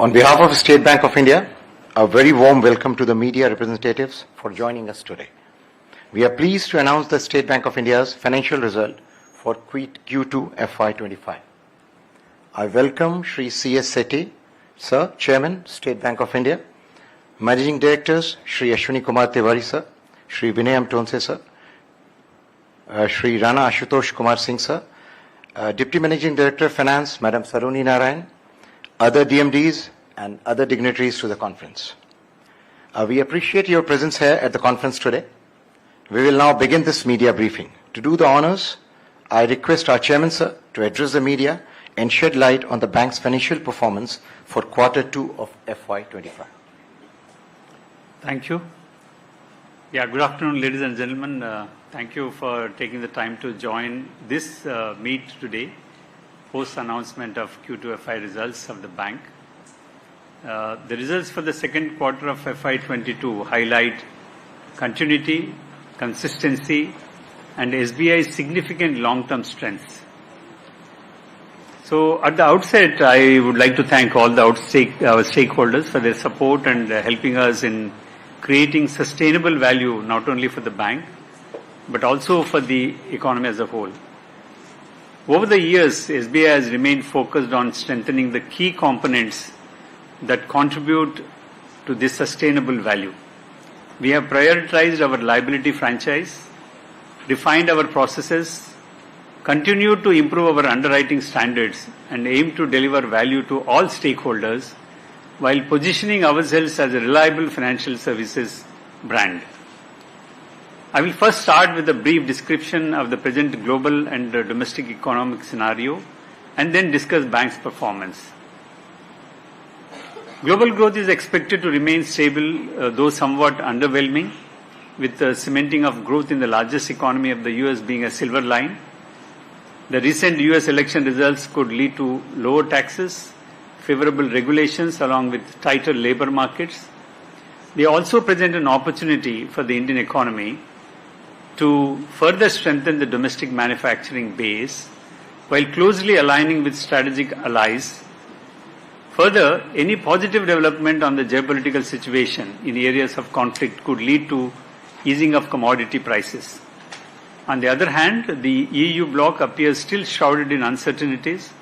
On behalf of State Bank of India, a very warm welcome to the media representatives for joining us today. We are pleased to announce the State Bank of India's financial result for Q2 FY25. I welcome Shri C.S. Sethi, Sir, Chairman, State Bank of India, Managing Directors, Shri Ashwini Kumar Tiwari, Sir, Shri Vinay Amtonse, Sir, Shri Rana Ashutosh Kumar Singh, Sir, Deputy Managing Director, Finance, Madam Saroni Narayan, other DMDs and other dignitaries to the conference. We appreciate your presence here at the conference today. We will now begin this media briefing. To do the honors, I request our Chairman, Sir, to address the media and shed light on the bank's financial performance for Q2 of FY25. Thank you. Good afternoon, ladies and gentlemen. Thank you for taking the time to join this meet today, post-announcement of Q2 FY results of the bank. The results for the second quarter of FY22 highlight continuity, consistency, and SBI's significant long-term strengths. So, at the outset, I would like to thank all our stakeholders for their support and helping us in creating sustainable value not only for the bank, but also for the economy as a whole. Over the years, SBI has remained focused on strengthening the key components that contribute to this sustainable value. We have prioritized our liability franchise, refined our processes, continued to improve our underwriting standards, and aim to deliver value to all stakeholders while positioning ourselves as a reliable financial services brand. I will first start with a brief description of the present global and domestic economic scenario and then discuss bank's performance. Global growth is expected to remain stable, though somewhat underwhelming, with the cementing of growth in the largest economy of the US being a silver line. The recent US election results could lead to lower taxes, favorable regulations along with tighter labor markets. They also present an opportunity for the Indian economy to further strengthen the domestic manufacturing base while closely aligning with strategic allies. Further, any positive development on the geopolitical situation in areas of conflict could lead to easing of commodity prices. On the other hand, the EU bloc appears still shrouded in uncertainties.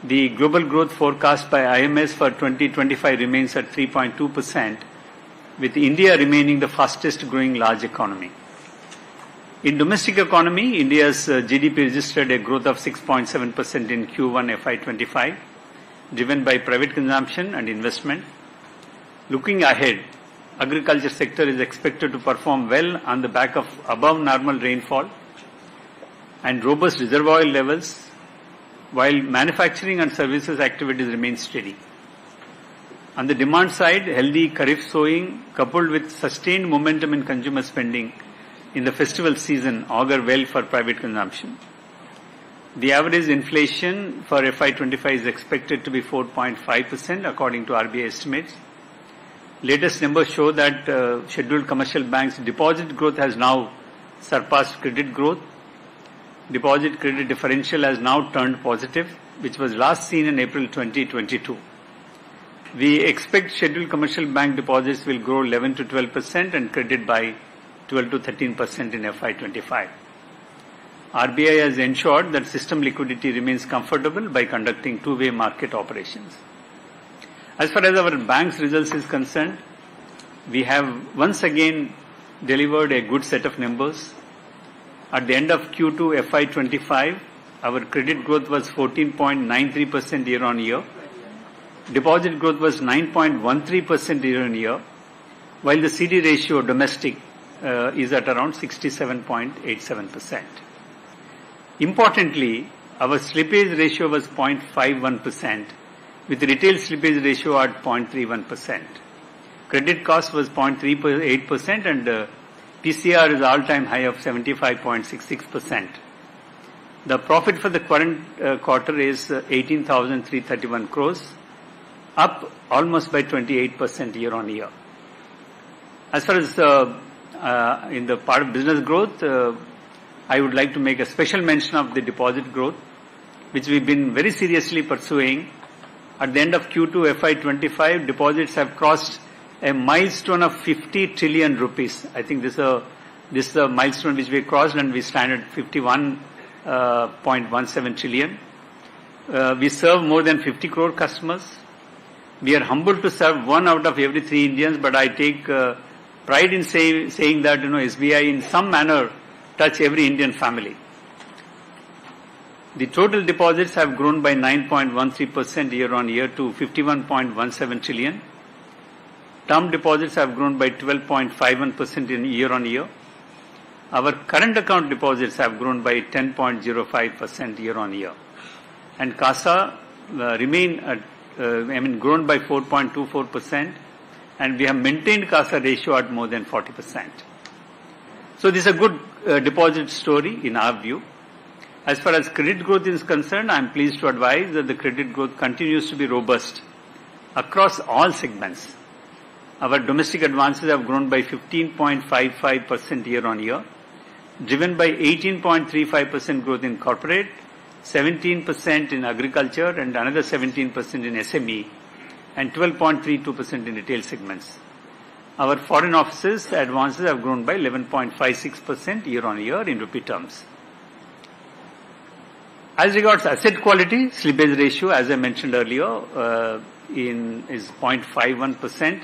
The global growth forecast by IMF for 2025 remains at 3.2%, with India remaining the fastest growing large economy. In domestic economy, India's GDP registered a growth of 6.7% in Q1 FY25, driven by private consumption and investment. Looking ahead, agriculture sector is expected to perform well on the back of above normal rainfall and robust reservoir levels, while manufacturing and services activities remain steady. On the demand side, healthy kharif sowing coupled with sustained momentum in consumer spending in the festival season augur well for private consumption. The average inflation for FY25 is expected to be 4.5% according to RBI estimates. Latest numbers show that scheduled commercial banks' deposit growth has now surpassed credit growth. Deposit credit differential has now turned positive, which was last seen in April 2022. We expect scheduled commercial bank deposits will grow 11 to 12% and credit by 12 to 13% in FY25. RBI has ensured that system liquidity remains comfortable by conducting two-way market operations. As far as our bank's results is concerned, we have once again delivered a good set of numbers. At the end of Q2 FY25, our credit growth was 14.93% year-on-year. Deposit growth was 9.13% year-on-year, while the CD ratio domestic is at around 67.87%. Importantly, our slippage ratio was 0.51%, with retail slippage ratio at 0.31%. Credit cost was 0.38% and PCR is all-time high of 75.66%. The profit for the current quarter is 18,331 crores, up almost by 28% year-on-year. As far as in the part of business growth, I would like to make a special mention of the deposit growth, which we've been very seriously pursuing At the end of Q2 FY25, deposits have crossed a milestone of 50 trillion rupees. I think this is a milestone which we crossed, and we stand at 51.17 trillion. We serve more than 50 crore customers. We are humbled to serve 1 out of every 3 Indians, but I take pride in saying that SBI in some manner touch every Indian family. The total deposits have grown by 9.13% year-on-year to 51.17 trillion. Term deposits have grown by 12.51% in year-on-year. Our current account deposits have grown by 10.05% year-on-year. And CASA remain at, grown by 4.24%, and we have maintained CASA ratio at more than 40%. So this is a good deposit story in our view. As far as credit growth is concerned, I am pleased to advise that the credit growth continues to be robust across all segments. Our domestic advances have grown by 15.55% year-on-year, driven by 18.35% growth in corporate, 17% in agriculture, and another 17% in SME, and 12.32% in retail segments. Our foreign offices advances have grown by 11.56% year-on-year in rupee terms. As regards asset quality, slippage ratio, as I mentioned earlier, is 0.51%,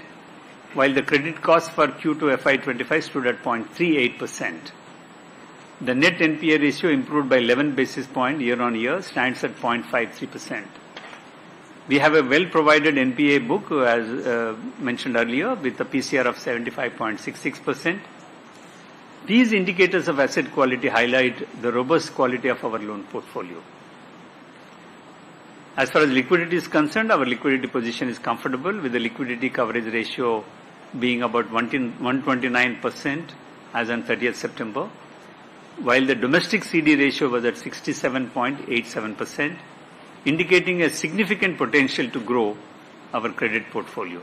while the credit cost for Q2 FY25 stood at 0.38%. The net NPA ratio improved by 11 basis points year-on-year, stands at 0.53%. We have a well-provided NPA book, as mentioned earlier, with a PCR of 75.66%. These indicators of asset quality highlight the robust quality of our loan portfolio. As far as liquidity is concerned, our liquidity position is comfortable, with the liquidity coverage ratio being about 129% as on 30th September, while the domestic CD ratio was at 67.87%, indicating a significant potential to grow our credit portfolio.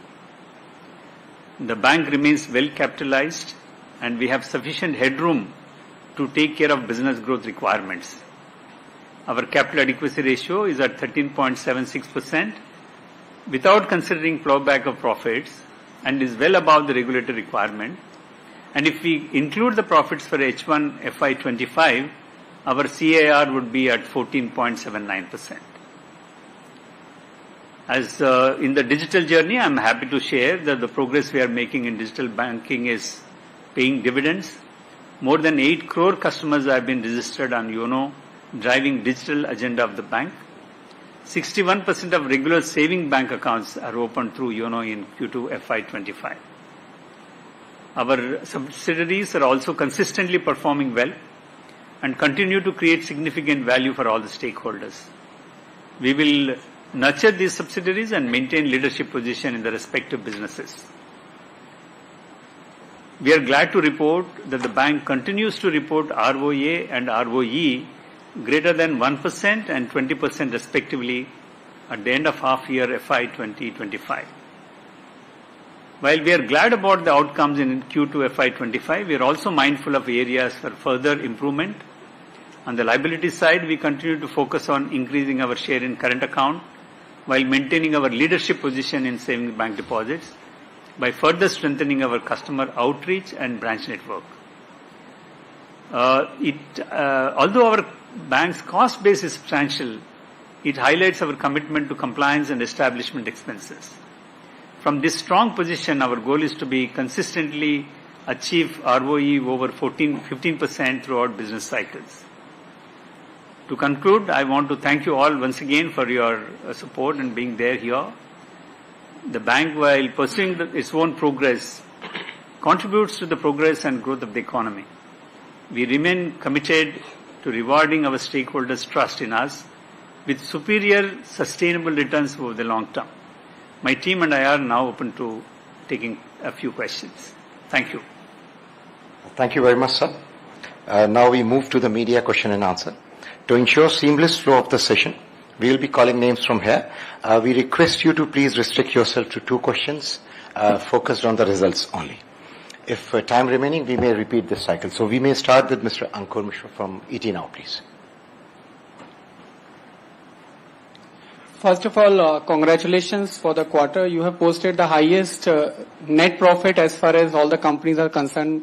The bank remains well capitalized, and we have sufficient headroom to take care of business growth requirements. Our capital adequacy ratio is at 13.76% without considering plowback of profits, and is well above the regulatory requirement. And if we include the profits for H1 FY25, our CAR would be at 14.79%. As in the digital journey, I am happy to share that the progress we are making in digital banking is paying dividends. More than 8 crore customers have been registered on YONO, driving digital agenda of the bank. 61% of regular saving bank accounts are opened through YONO in Q2 FY25. Our subsidiaries are also consistently performing well and continue to create significant value for all the stakeholders. We will nurture these subsidiaries and maintain leadership position in the respective businesses. We are glad to report that the bank continues to report ROA and ROE greater than 1% and 20% respectively at the end of half year FY 2025. While we are glad about the outcomes in Q2 FY25, we are also mindful of areas for further improvement. On the liability side, we continue to focus on increasing our share in current account while maintaining our leadership position in savings bank deposits by further strengthening our customer outreach and branch network. Although our bank's cost base is substantial, it highlights our commitment to compliance and establishment expenses. From this strong position, our goal is to be consistently achieve ROE over 15% throughout business cycles. To conclude, I want to thank you all once again for your support and being there here. The bank, while pursuing its own progress, contributes to the progress and growth of the economy. We remain committed to rewarding our stakeholders' trust in us with superior sustainable returns over the long term. My team and I are now open to taking a few questions. Thank you. Thank you very much, sir. Now we move to the media question and answer. To ensure seamless flow of the session, we will be calling names from here. We request you to please restrict yourself to 2 questions, focused on the results only. If time remaining, we may repeat this cycle. So we may start with Mr. Ankur Mishra from ET Now, please. First of all, congratulations for the quarter. You have posted the highest net profit as far as all the companies are concerned.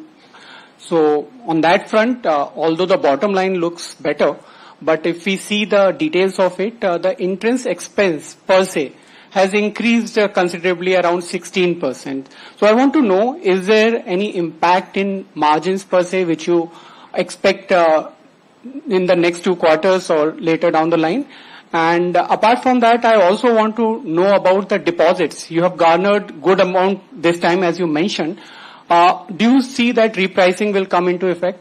So on that front, although the bottom line looks better, but if we see the details of it, the interest expense per se has increased considerably, around 16%. So I want to know, is there any impact in margins per se which you expect in the next 2 quarters or later down the line? And apart from that, I also want to know about the deposits. You have garnered good amount this time, as you mentioned. Do you see that repricing will come into effect?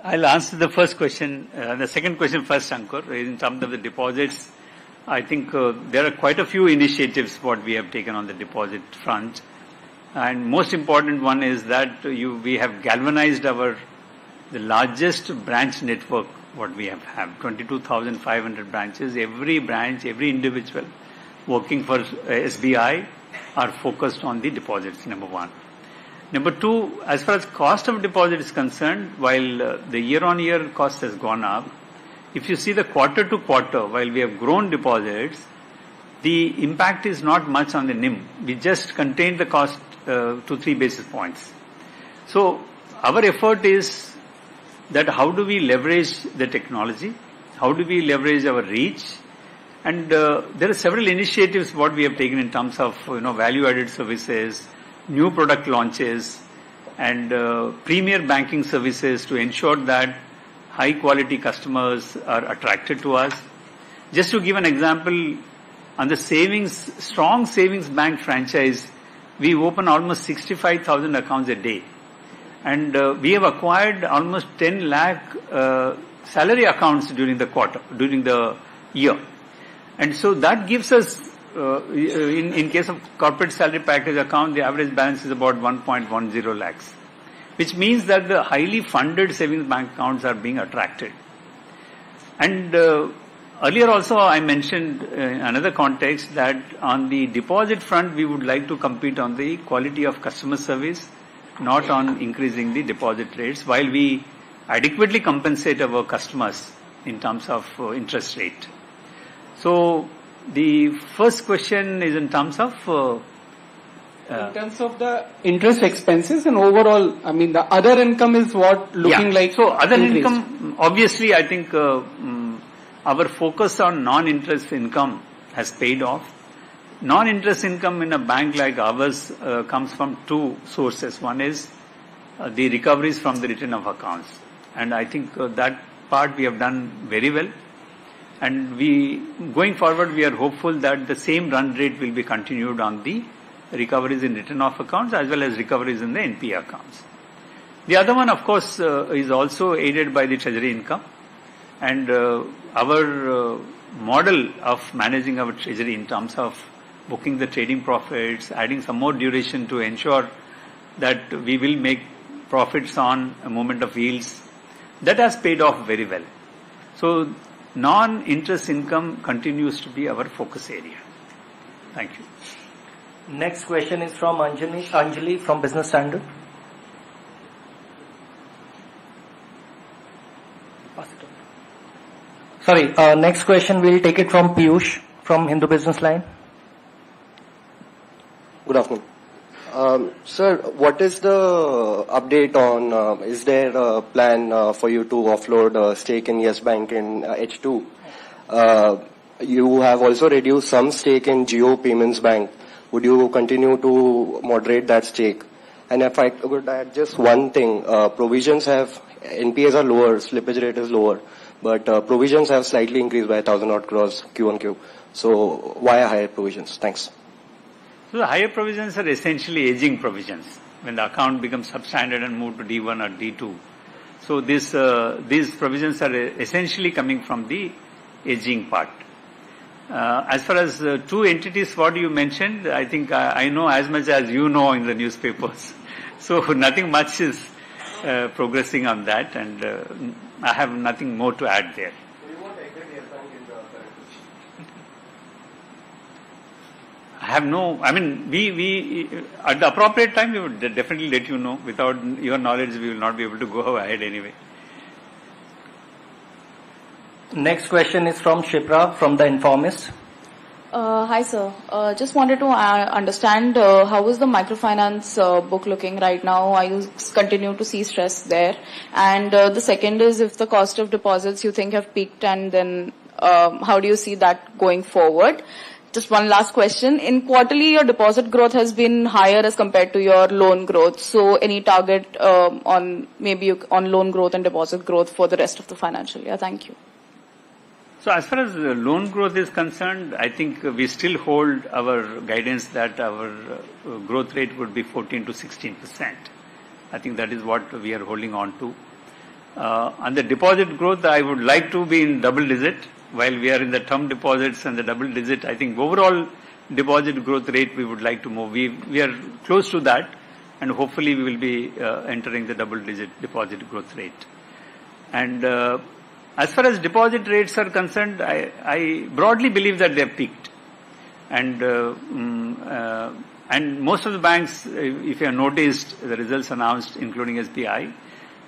I'll answer the first question. The second question first, Ankur. In terms of the deposits, I think there are quite a few initiatives what we have taken on the deposit front. And most important one is that we have galvanized the largest branch network what we have 22,500 branches. Every branch, every individual working for SBI are focused on the deposits, number one. Number two, as far as cost of deposit is concerned, while the year-on-year cost has gone up, if you see the quarter to quarter, while we have grown deposits, the impact is not much on the NIM. We just contained the cost to 3 basis points. So our effort is that how do we leverage the technology? How do we leverage our reach? And there are several initiatives what we have taken in terms of value-added services, new product launches, and premier banking services to ensure that high-quality customers are attracted to us. Just to give an example, on the strong savings bank franchise, we open almost 65,000 accounts a day. And we have acquired almost 10 lakh salary accounts during the year. And so that gives us, in case of corporate salary package account, the average balance is about 1.10 lakhs, which means that the highly funded savings bank accounts are being attracted. And earlier also I mentioned in another context that on the deposit front, we would like to compete on the quality of customer service, not on increasing the deposit rates, while we adequately compensate our customers in terms of interest rate. So the first question is in terms of in terms of the interest expenses and overall, I mean, the other income is what looking like. So other increased. income, obviously, I think our focus on non-interest income has paid off. Non-interest income in a bank like ours comes from 2 sources. One is the recoveries from the return of accounts. And I think that part we have done very well. And going forward, we are hopeful that the same run rate will be continued on the recoveries in return of accounts as well as recoveries in the NPA accounts. The other one, of course, is also aided by the treasury income. And our model of managing our treasury in terms of booking the trading profits, adding some more duration to ensure that we will make profits on a moment of yields, that has paid off very well. So non-interest income continues to be our focus area. Thank you. Next question is from Anjali from Business Standard. Sorry, next question we'll take it from Piyush from Hindu Business Line. Good afternoon. Sir, what is the update on, is there a plan for you to offload stake in Yes Bank in H2? You have also reduced some stake in Jio Payments Bank. Would you continue to moderate that stake? And if I could add just one thing, provisions NPAs are lower, slippage rate is lower, but provisions have slightly increased by 1,000 odd crores Q1Q. So why higher provisions? Thanks. So the higher provisions are essentially aging provisions when the account becomes substandard and moved to D1 or D2. So these provisions are essentially coming from the aging part. As far as 2 entities, what you mentioned, I think I know as much as you know in the newspapers. So nothing much is progressing on that, and I have nothing more to add there. We at the appropriate time, we would definitely let you know. Without your knowledge, we will not be able to go ahead anyway. Next question is from Shipra from The Informist. Hi, sir. Just wanted to understand how is the microfinance book looking right now? Are you continue to see stress there? And the second is if the cost of deposits you think have peaked, and then how do you see that going forward? Just one last question. In quarterly, your deposit growth has been higher as compared to your loan growth. So any target on loan growth and deposit growth for the rest of the financial year? Thank you. So as far as loan growth is concerned, I think we still hold our guidance that our growth rate would be 14 to 16%. I think that is what we are holding on to. On the deposit growth, I would like to be in double digit. While we are in the term deposits and the double digit, I think overall deposit growth rate we would like to move. We are close to that, and hopefully we will be entering the double digit deposit growth rate. And as far as deposit rates are concerned, I broadly believe that they have peaked. And most of the banks, if you have noticed the results announced, including SBI,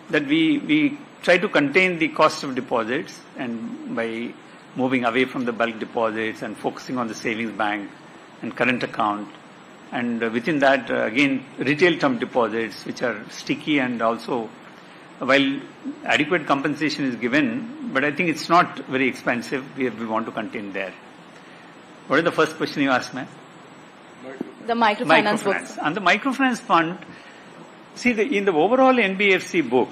that we try to contain the cost of deposits, and by moving away from the bulk deposits and focusing on the savings bank and current account. And within that, again, retail term deposits, which are sticky, and also while adequate compensation is given, but I think it's not very expensive. We want to contain there. What is the first question you asked, ma'am? The microfinance book. On the microfinance fund, see, in the overall NBFC book,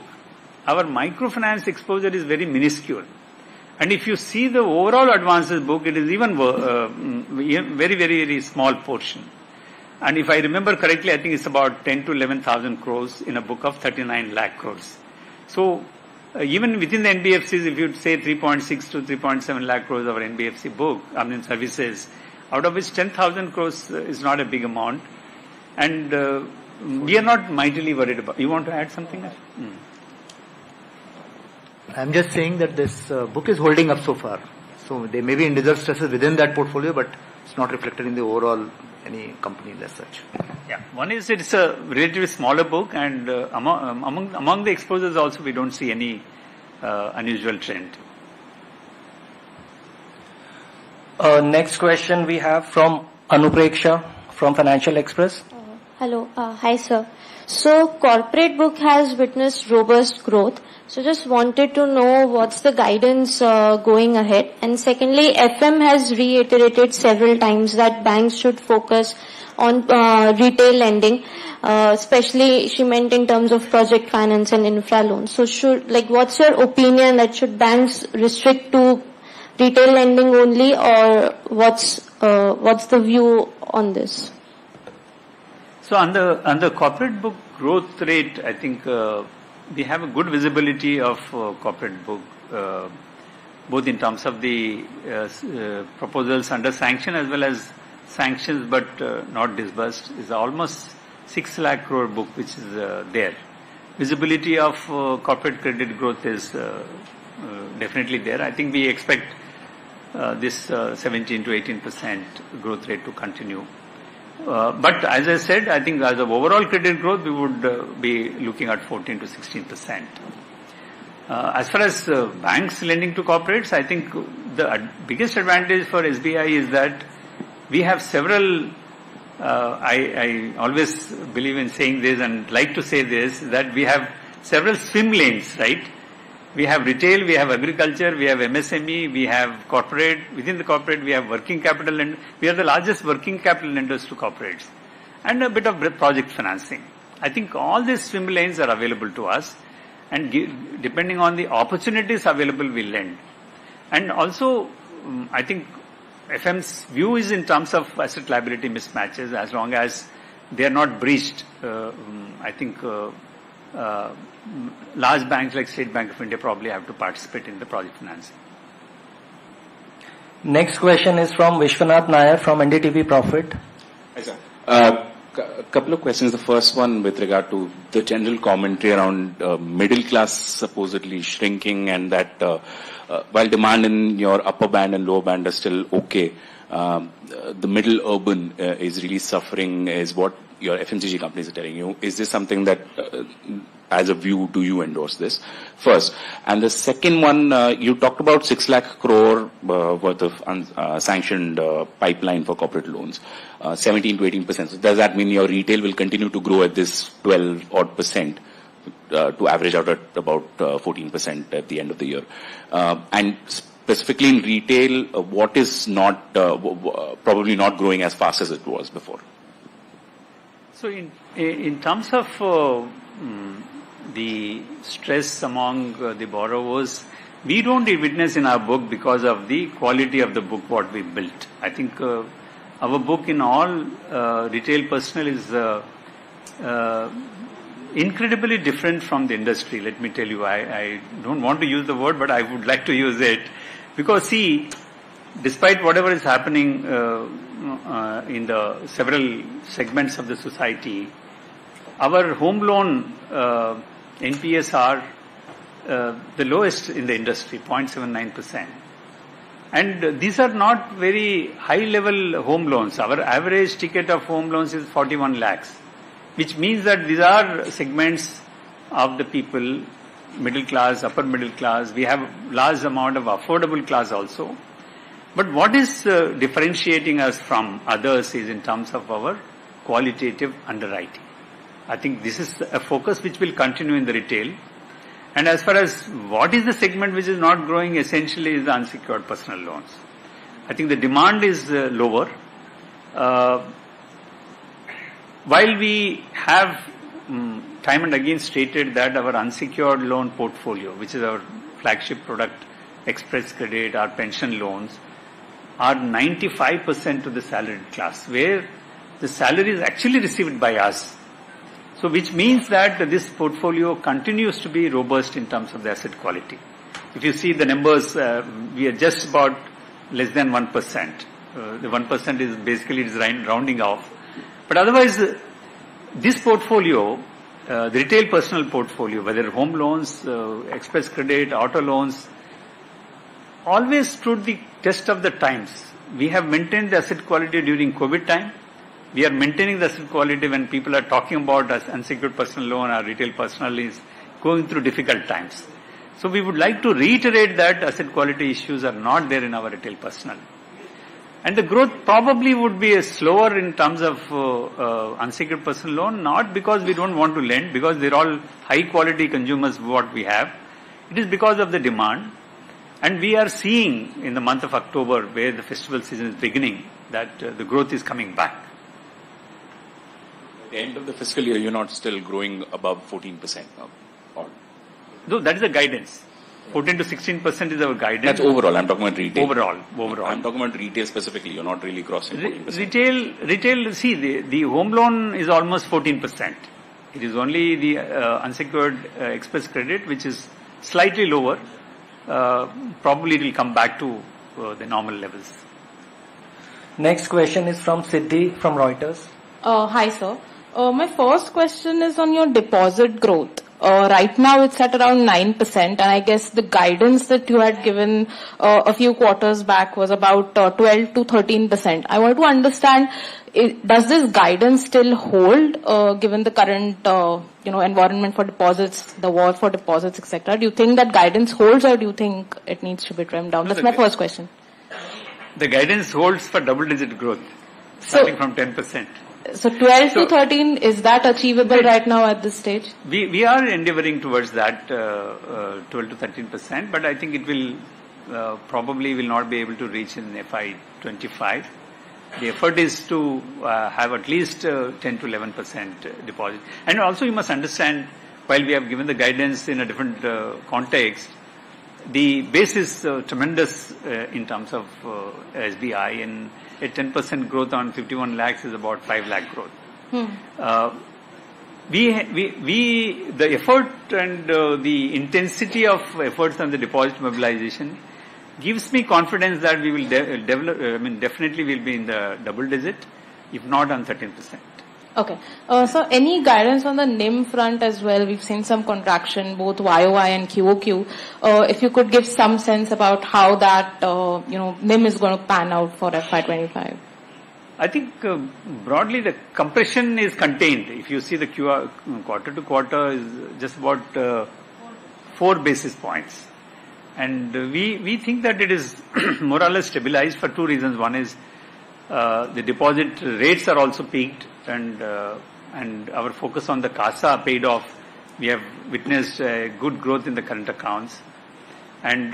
our microfinance exposure is very minuscule. And if you see the overall advances book, it is even very, very, very small portion. And if I remember correctly, I think it's about 10 to 11,000 crores in a book of 39 lakh crores. So even within the NBFCs, if you say 3.6 to 3.7 lakh crores of our NBFC book, services, out of which 10,000 crores is not a big amount. And we are not mightily worried about. You want to add something? I'm just saying that this book is holding up so far. So there may be individual stresses within that portfolio, but it's not reflected in the overall any company as such. Yeah, one is it's a relatively smaller book, and among the exposures also we don't see any unusual trend. Next question we have from Anupreksha from Financial Express. Hello. Hi, sir. So corporate book has witnessed robust growth. So just wanted to know what's the guidance going ahead. And secondly, FM has reiterated several times that banks should focus on retail lending, especially she meant in terms of project finance and infra loans. So what's your opinion, that should banks restrict to retail lending only, or what's the view on this? So on the corporate book growth rate, I think we have a good visibility of corporate book, both in terms of the proposals under sanction as well as sanctions but not disbursed. Is almost 6 lakh crore book which is there. Visibility of corporate credit growth is definitely there. I think we expect this 17 to 18% growth rate to continue. But as I said, I think as of overall credit growth, we would be looking at 14 to 16%. As far as banks lending to corporates, I think the biggest advantage for SBI is that we have several, I always believe in saying this and like to say this, that we have several swim lanes, right? We have retail, we have agriculture, we have MSME, we have corporate. Within the corporate, we have working capital, and we are the largest working capital lenders to corporates, and a bit of project financing. I think all these swim lanes are available to us, and depending on the opportunities available, we lend. And also, I think FM's view is in terms of asset liability mismatches, as long as they are not breached. I think large banks like State Bank of India probably have to participate in the project financing. Next question is from Vishwanath Nair from NDTV Profit. Hi, sir. A couple of questions. The first one with regard to the general commentary around middle class supposedly shrinking, and that while demand in your upper band and lower band are still okay, the middle urban is really suffering, is what your FMCG companies are telling you. Is this something that, as a view, do you endorse this? First. And the second one, you talked about 6 lakh crore worth of sanctioned pipeline for corporate loans, 17 to 18%. So does that mean your retail will continue to grow at this 12% to average out at about 14% at the end of the year? And specifically in retail, what is not probably not growing as fast as it was before? So in terms of the stress among the borrowers, we don't witness in our book because of the quality of the book what we built. I think our book in all retail personal is incredibly different from the industry. Let me tell you, I don't want to use the word, but I would like to use it. Because see, despite whatever is happening in the several segments of the society, our home loan NPS are the lowest in the industry, 0.79%. And these are not very high-level home loans. Our average ticket of home loans is 41 lakhs, which means that these are segments of the people, middle class, upper middle class. We have large amount of affordable class also. But what is differentiating us from others is in terms of our qualitative underwriting. I think this is a focus which will continue in the retail. And as far as what is the segment which is not growing, essentially is the unsecured personal loans. I think the demand is lower. While we have time and again stated that our unsecured loan portfolio, which is our flagship product, Express Credit, our pension loans, are 95% to the salaried class, where the salary is actually received by us. So which means that this portfolio continues to be robust in terms of the asset quality. If you see the numbers, we are just about less than 1%. The 1% is basically rounding off. But otherwise, this portfolio, the retail personal portfolio, whether home loans, express credit, auto loans, always stood the test of the times. We have maintained the asset quality during COVID time. We are maintaining the asset quality when people are talking about unsecured personal loan or retail personal is going through difficult times. So we would like to reiterate that asset quality issues are not there in our retail personal. And the growth probably would be slower in terms of unsecured personal loan, not because we don't want to lend, because they're all high quality consumers what we have. It is because of the demand. And we are seeing in the month of October, where the festival season is beginning, that the growth is coming back. At the end of the fiscal year, you're not still growing above 14% now? No, that is the guidance. 14 to 16% is our guidance. That's overall. I'm talking about retail. Overall. I'm talking about retail specifically. You're not really crossing 14%. Retail. See, the home loan is almost 14%. It is only the unsecured express credit which is slightly lower. Probably it will come back to the normal levels. Next question is from Siddhi from Reuters. Hi, sir. My first question is on your deposit growth. Right now it's at around 9%, and I guess the guidance that you had given a few quarters back was about 12 to 13%. I want to understand, does this guidance still hold given the current environment for deposits, the war for deposits, etc.? Do you think that guidance holds, or do you think it needs to be trimmed down? That's my first question. The guidance holds for double-digit growth, starting from 10%. So 12 to 13, is that achievable right now at this stage? We are endeavoring towards that 12 to 13%, but I think it will probably will not be able to reach in FY25. The effort is to have at least 10 to 11% deposit. And also you must understand, while we have given the guidance in a different context, the base is tremendous in terms of SBI, and a 10% growth on 51 lakhs is about 5 lakh growth. The effort and the intensity of efforts on the deposit mobilization gives me confidence that we will definitely will be in the double digit, if not on 13%. Okay. So any guidance on the NIM front as well? We've seen some contraction, both YOY and QOQ. If you could give some sense about how that, NIM is going to pan out for FY25. I think broadly the compression is contained. If you see the quarter to quarter is just about 4 basis points. And we think that it is more or less stabilized for 2 reasons. One is the deposit rates are also peaked, and our focus on the CASA paid off. We have witnessed good growth in the current accounts, and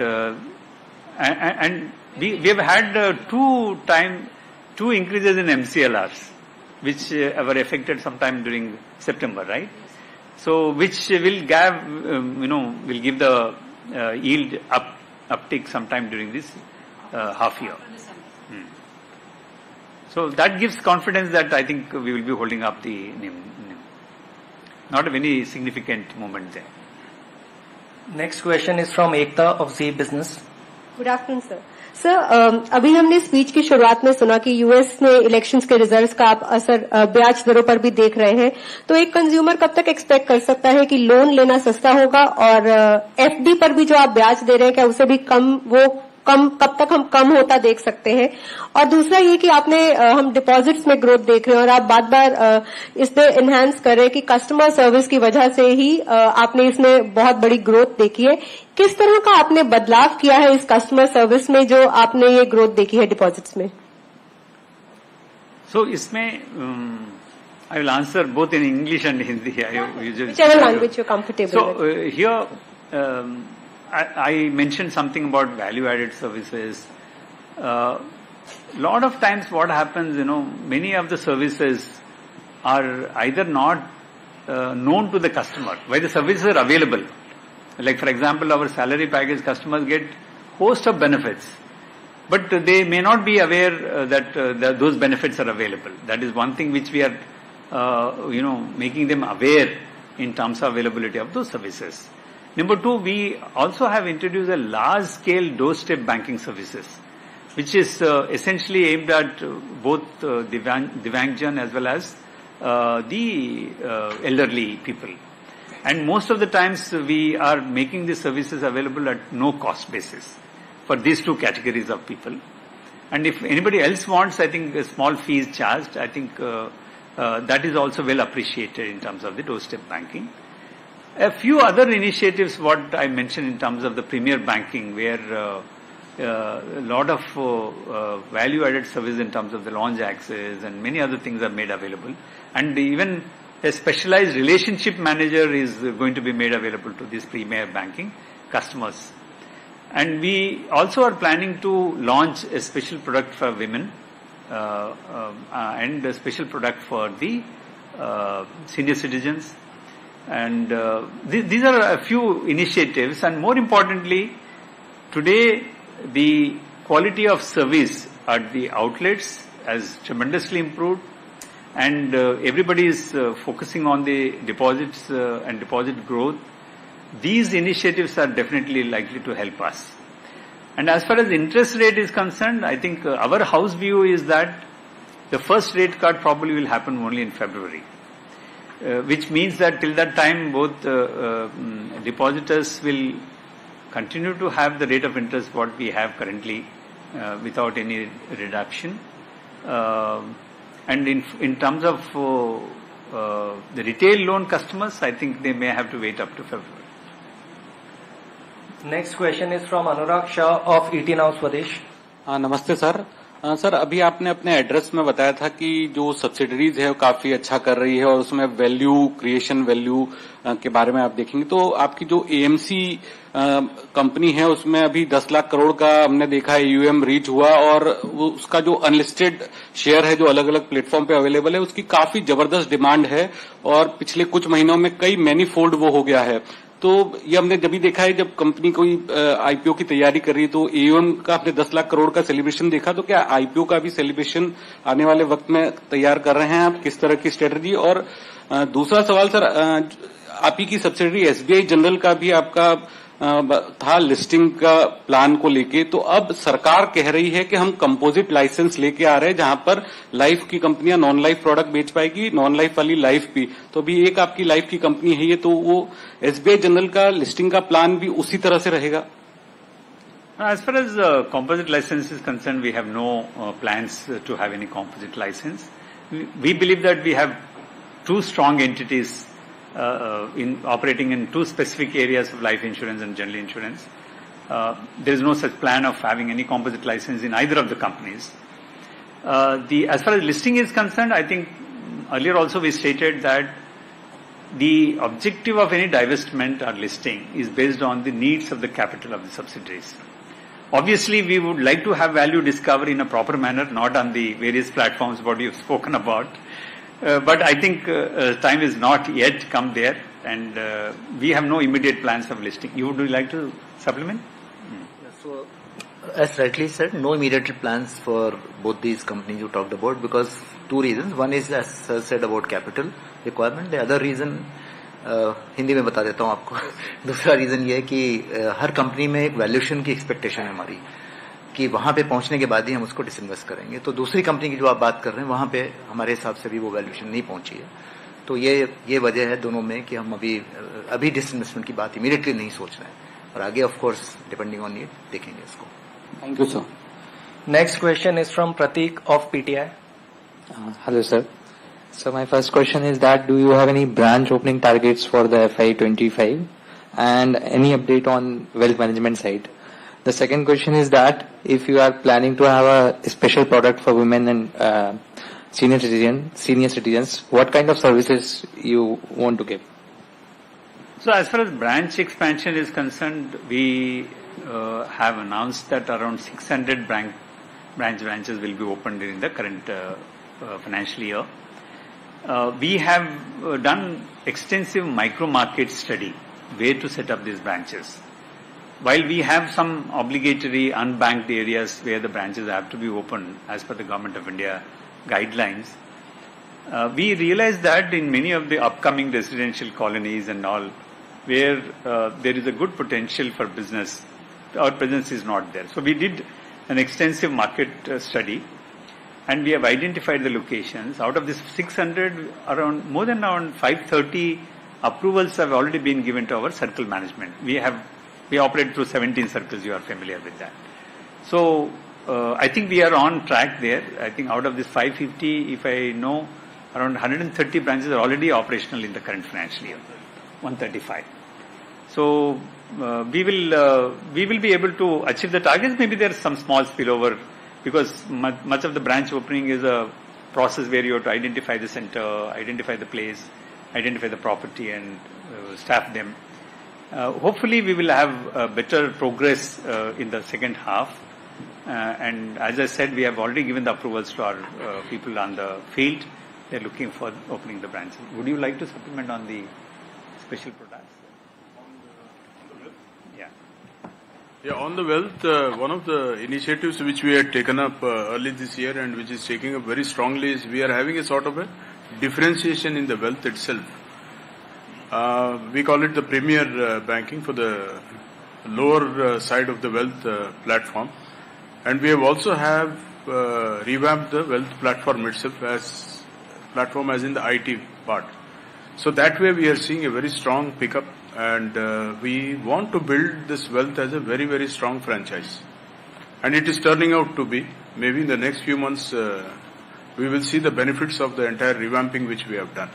we have had 2 increases in MCLRs, which were effected sometime during September, right? So which will give the yield uptick sometime during this half year. So that gives confidence that I think we will be holding up the NIM. Not a very significant movement there. Next question is from Ekta of Z Business. Good afternoon sir अभी हमने speech की शुरुआत में सुना कि US में elections के results का आप असर ब्याज दरों पर भी देख रहे हैं, तो एक कंज्यूमर कब तक एक्सपेक्ट कर सकता है कि लोन लेना सस्ता होगा और एफडी पर भी जो आप ब्याज दे रहे हैं क्या उसे भी कब तक हम कम होता देख सकते हैं? और दूसरा ये कि हम डिपॉजिट्स में ग्रोथ देख रहे हैं और आप बार-बार इस पे एनहांस कर रहे हैं कि कस्टमर सर्विस की वजह से ही आपने इसमें बहुत बड़ी ग्रोथ देखी है. किस तरह का आपने बदलाव किया है इस कस्टमर सर्विस में जो आपने ये ग्रोथ देखी है डिपॉजिट्स में? So इसमें I will answer both in English and Hindi. Whichever language you're comfortable with. So here I mentioned something about value-added services. Lot of times what happens, many of the services are either not known to the customer, why the services are available. Like for example, our salary package customers get host of benefits, but they may not be aware that those benefits are available. That is one thing which we are, making them aware in terms of availability of those services. Number 2, we also have introduced a large-scale doorstep banking services, which is essentially aimed at both Divangjan as well as the elderly people. And most of the times we are making these services available at no cost basis for these 2 categories of people. And if anybody else wants, I think a small fee is charged. I think that is also well appreciated in terms of the doorstep banking. A few other initiatives, what I mentioned in terms of the premier banking, where a lot of value-added service in terms of the launch access and many other things are made available. And even a specialized relationship manager is going to be made available to these premier banking customers. And we also are planning to launch a special product for women and a special product for the senior citizens. And these are a few initiatives, and more importantly, today the quality of service at the outlets has tremendously improved, and everybody is focusing on the deposits and deposit growth. These initiatives are definitely likely to help us. And as far as interest rate is concerned, I think our house view is that the first rate cut probably will happen only in February. Which means that till that time both depositors will continue to have the rate of interest what we have currently without any reduction. And in terms of the retail loan customers, I think they may have to wait up to February. Next question is from Anurag Shah of ET Now Swadesh. नमस्ते sir. Sir अभी आपने अपने address में बताया था कि जो subsidiaries है वो काफी अच्छा कर रही है और उसमें वैल्यू क्रिएशन वैल्यू के बारे में आप देखेंगे, तो आपकी जो एएमसी कंपनी है उसमें अभी 10 लाख करोड़ का हमने देखा है यूएम रीच हुआ, और उसका जो अनलिस्टेड शेयर है जो अलग अलग प्लेटफॉर्म पे अवेलेबल है उसकी काफी जबरदस्त डिमांड है और पिछले कुछ महीनों में कई मैनीफोल्ड वो हो गया है. तो ये हमने जब भी देखा है जब कंपनी कोई आईपीओ की तैयारी कर रही है तो एयूएम का आपने 10 लाख करोड़ का सेलिब्रेशन देखा, तो क्या आईपीओ का भी सेलिब्रेशन आने वाले वक्त में तैयार कर रहे हैं आप, किस तरह की स्ट्रेटजी? और दूसरा सवाल सर, आप ही की सब्सिडरी एसबीआई जनरल का भी आपका था लिस्टिंग का प्लान को लेके, तो अब सरकार कह रही है कि हम कंपोजिट लाइसेंस लेके आ रहे हैं, जहां पर लाइफ की कंपनियां नॉन लाइफ प्रोडक्ट बेच पाएगी, नॉन लाइफ वाली लाइफ भी। तो अभी एक आपकी लाइफ की कंपनी है ये, तो वो एसबीआई जनरल का लिस्टिंग का प्लान भी उसी तरह से रहेगा? As far as composite license is concerned, we have no plans to have any composite license. We believe that we have two strong entities in operating in two specific areas of life insurance and general insurance. There is no such plan of having any composite license in either of the companies. As far as listing is concerned, I think earlier also we stated that the objective of any divestment or listing is based on the needs of the capital of the subsidiaries. Obviously, we would like to have value discovery in a proper manner, not on the various platforms what you've spoken about. But I think time is not yet come there, and we have no immediate plans of listing. Would you like to supplement? So, as rightly said, no immediate plans for both these companies you talked about, because two reasons. One is, as sir said, about capital requirement. The other reason, Hindi में बता देता हूँ आपको। दूसरा reason ये है कि हर company में एक वैल्यूएशन की एक्सपेक्टेशन है हमारी, कि वहां पे पहुंचने के बाद ही हम उसको डिसइन्वेस्ट करेंगे। तो दूसरी कंपनी की जो आप बात कर रहे हैं, वहां पे हमारे हिसाब से भी वो वैल्यूएशन नहीं पहुंची है। तो ये वजह है दोनों में कि हम अभी डिसइन्वेस्टमेंट की बात इमीडिएटली नहीं सोच रहे हैं, और आगे of course depending on need देखेंगे इसको। Thank you sir. Next question is from Prateek of PTI. Hello, sir. So my first question is that do you have any branch opening targets for the FY25 and any update on wealth management side? The second question is that if you are planning to have a special product for women and senior citizens, what kind of services you want to give? So as far as branch expansion is concerned, we have announced that around 600 branches will be opened during the current financial year. We have done extensive micro market study where to set up these branches. While we have some obligatory unbanked areas where the branches have to be opened as per the Government of India guidelines, we realized that in many of the upcoming residential colonies and all, where there is a good potential for business, our presence is not there. So we did an extensive market study, and we have identified the locations. Out of this 600, more than 530 approvals have already been given to our circle management. We operate through 17 circles. You are familiar with that. So I think we are on track there. I think out of this 550, if I know, around 130 branches are already operational in the current financial year. 135. So we will be able to achieve the targets. Maybe there is some small spillover, because much of the branch opening is a process where you have to identify the center, identify the place, identify the property, and staff them. Hopefully we will have better progress in the second half. And as I said, we have already given the approvals to our people on the field. They're looking for opening the branches. Would you like to supplement on the special products? Yeah, on the wealth, one of the initiatives which we had taken up early this year and which is taking up very strongly is we are having a sort of a differentiation in the wealth itself. We call it the premier banking for the lower side of the wealth platform, and we have also revamped the wealth platform itself as in the IT part. So that way we are seeing a very strong pickup, and we want to build this wealth as a very, very strong franchise. And it is turning out to be. Maybe in the next few months, we will see the benefits of the entire revamping which we have done.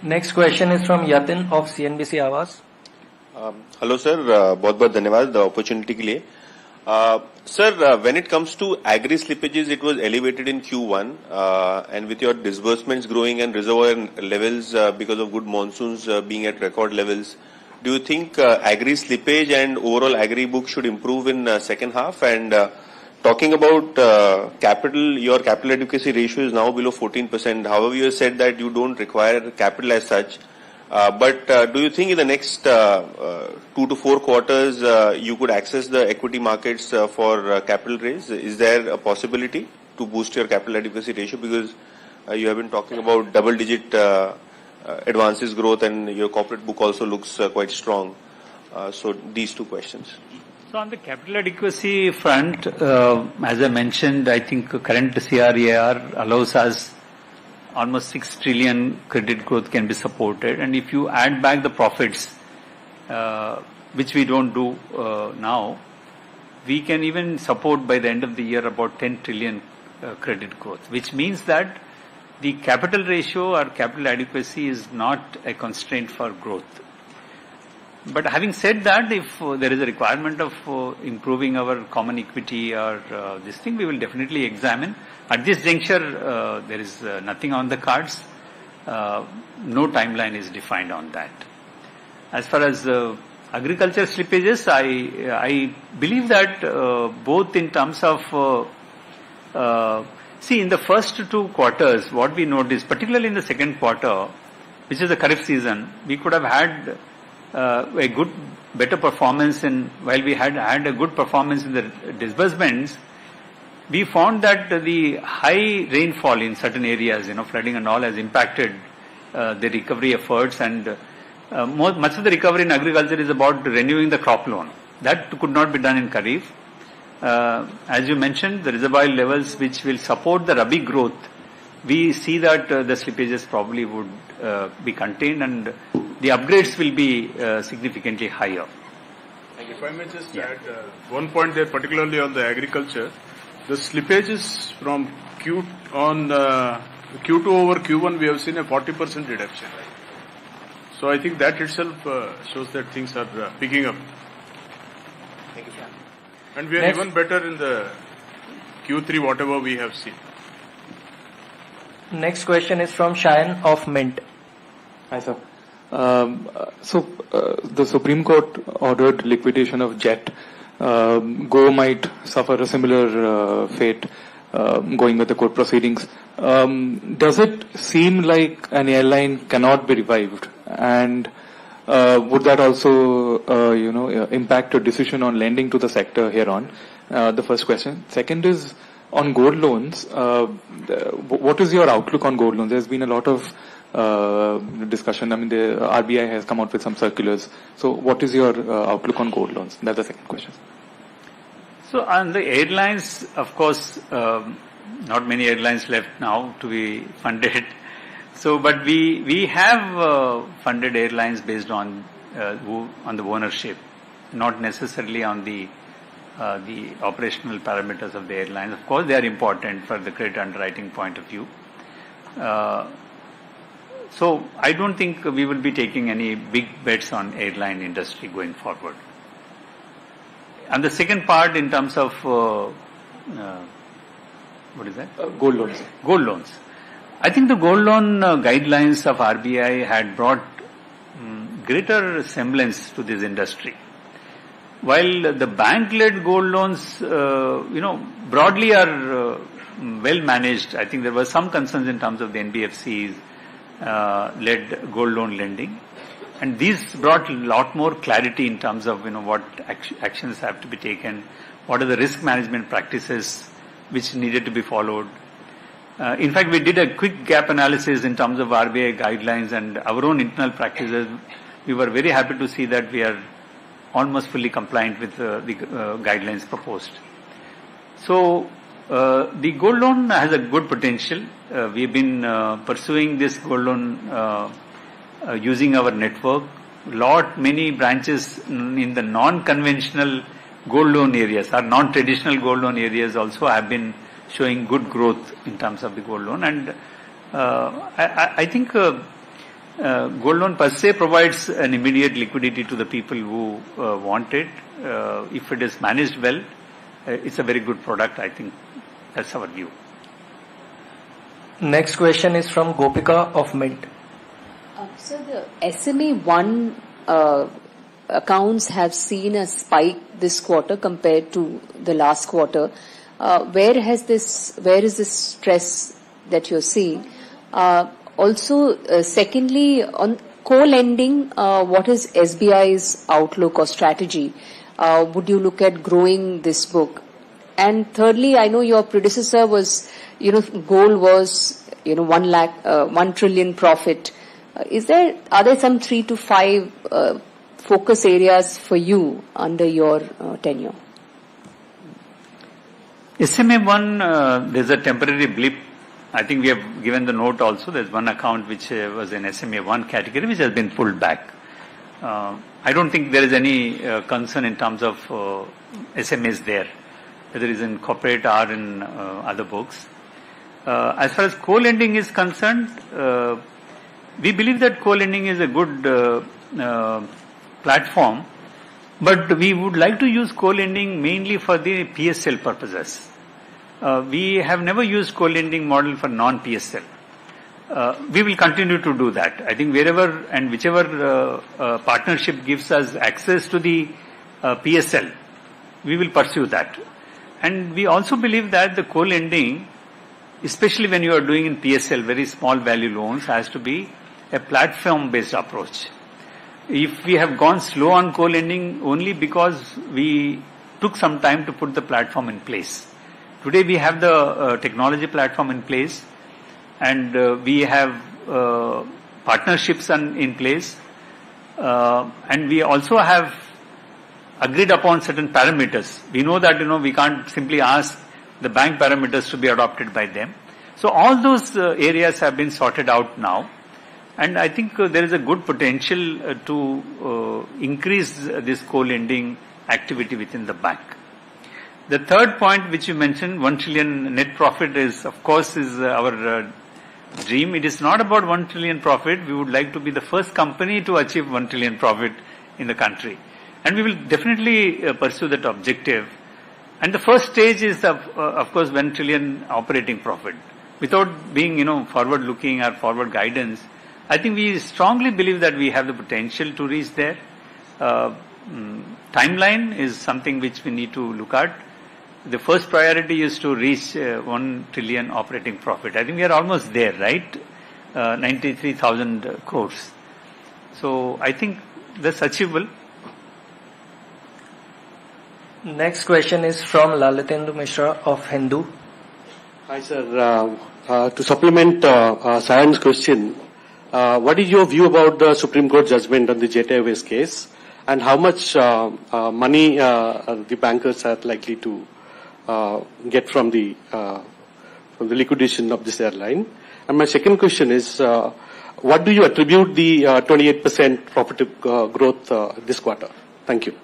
Next question is from Yatin of CNBC आवाज। Hello sir, बहुत बहुत धन्यवाद opportunity के लिए। Sir, when it comes to agri slippages, it was elevated in Q1, and with your disbursements growing and reservoir levels because of good monsoons being at record levels, do you think agri slippage and overall agri book should improve in second half? And talking about capital, your capital adequacy ratio is now below 14%. However, you have said that you don't require capital as such. But do you think in the next 2 to 4 quarters you could access the equity markets for capital raise? Is there a possibility to boost your capital adequacy ratio? Because you have been talking about double-digit advances growth and your corporate book also looks quite strong. So these two questions. So on the capital adequacy front, as I mentioned, I think current CRAR allows us almost 6 trillion credit growth can be supported. And if you add back the profits, which we don't do now, we can even support by the end of the year about 10 trillion credit growth, which means that the capital ratio or capital adequacy is not a constraint for growth. But having said that, if there is a requirement of improving our common equity or this thing, we will definitely examine. At this juncture, there is nothing on the cards. No timeline is defined on that. As far as agriculture slippages, I believe that both in terms of see, in the first 2 quarters, what we noticed, particularly in the second quarter, which is the Kharif season, we could have had a better performance while we had a good performance in the disbursements. We found that the high rainfall in certain areas, flooding and all, has impacted the recovery efforts, and much of the recovery in agriculture is about renewing the crop loan. That could not be done in Kharif. As you mentioned, the reservoir levels which will support the Rabi growth, we see that the slippages probably would be contained and the upgrades will be significantly higher. If I may just add one point there, particularly on the agriculture, the slippages from Q2 over Q1, we have seen a 40% reduction. So I think that itself shows that things are picking up. Thank you, sir. And we are even better in the Q3, whatever we have seen. Next question is from Shayan of Mint. Hi, sir. The Supreme Court ordered liquidation of Jet. Go might suffer a similar fate going with the court proceedings. Does it seem like an airline cannot be revived? And would that also, impact your decision on lending to the sector here on? The first question. Second is on gold loans. What is your outlook on gold loans? There's been a lot of discussion. I mean, the RBI has come out with some circulars. So what is your outlook on gold loans? That's the second question. So on the airlines, of course, not many airlines left now to be funded. So, but we have funded airlines based on the ownership, not necessarily on the operational parameters of the airlines. Of course, they are important for the credit underwriting point of view. So I don't think we will be taking any big bets on airline industry going forward. And the second part in terms of what is that? Gold loans. Gold loans. I think the gold loan guidelines of RBI had brought greater semblance to this industry. While the bank-led gold loans, broadly are well managed. I think there were some concerns in terms of the NBFCs led gold loan lending, and these brought a lot more clarity in terms of what actions have to be taken, what are the risk management practices which needed to be followed. In fact, we did a quick gap analysis in terms of RBI guidelines and our own internal practices. We were very happy to see that we are almost fully compliant with the guidelines proposed. So the gold loan has a good potential. We've been pursuing this gold loan using our network. Many branches in the non-conventional gold loan areas or non-traditional gold loan areas also have been showing good growth in terms of the gold loan. And I think gold loan per se provides an immediate liquidity to the people who want it. If it is managed well, it's a very good product. I think that's our view. Next question is from Gopika of Mint. So the SMA1 accounts have seen a spike this quarter compared to the last quarter. Where is this stress that you're seeing? Also, secondly, on co-lending, what is SBI's outlook or strategy? Would you look at growing this book? And thirdly, I know your predecessor was, goal was, 1 trillion profit Are there some 3 to 5 focus areas for you under your tenure? SMA1, there's a temporary blip. I think we have given the note also. There's one account which was in SMA1 category which has been pulled back. I don't think there is any concern in terms of SMAs there, whether it is in corporate or in other books. As far as co-lending is concerned, we believe that co-lending is a good platform, but we would like to use co-lending mainly for the PSL purposes. We have never used co-lending model for non-PSL. We will continue to do that. I think wherever and whichever partnership gives us access to the PSL, we will pursue that. And we also believe that the co-lending, especially when you are doing in PSL, very small value loans, has to be a platform-based approach. If we have gone slow on co-lending only because we took some time to put the platform in place. Today we have the technology platform in place, and we have partnerships in place, and we also have agreed upon certain parameters. We know that, we can't simply ask the bank parameters to be adopted by them. So all those areas have been sorted out now, and I think there is a good potential to increase this co-lending activity within the bank. The third point which you mentioned, 1 trillion net profit is, of course, is our dream. It is not about 1 trillion profit. We would like to be the first company to achieve 1 trillion profit in the country. And we will definitely pursue that objective. And the first stage is, of course, 1 trillion operating profit. Without being, forward-looking or forward guidance, I think we strongly believe that we have the potential to reach there. Timeline is something which we need to look at. The first priority is to reach 1 trillion operating profit. I think we are almost there, right? 93,000 crores. So I think that's achievable. Next question is from Lalitendu Mishra of Hindu. Hi, sir. To supplement Sayan's question, what is your view about the Supreme Court judgment on the Jet Airways case, and how much money the bankers are likely to get from the liquidation of this airline? And my second question is, what do you attribute the 28% profit growth this quarter? Thank you.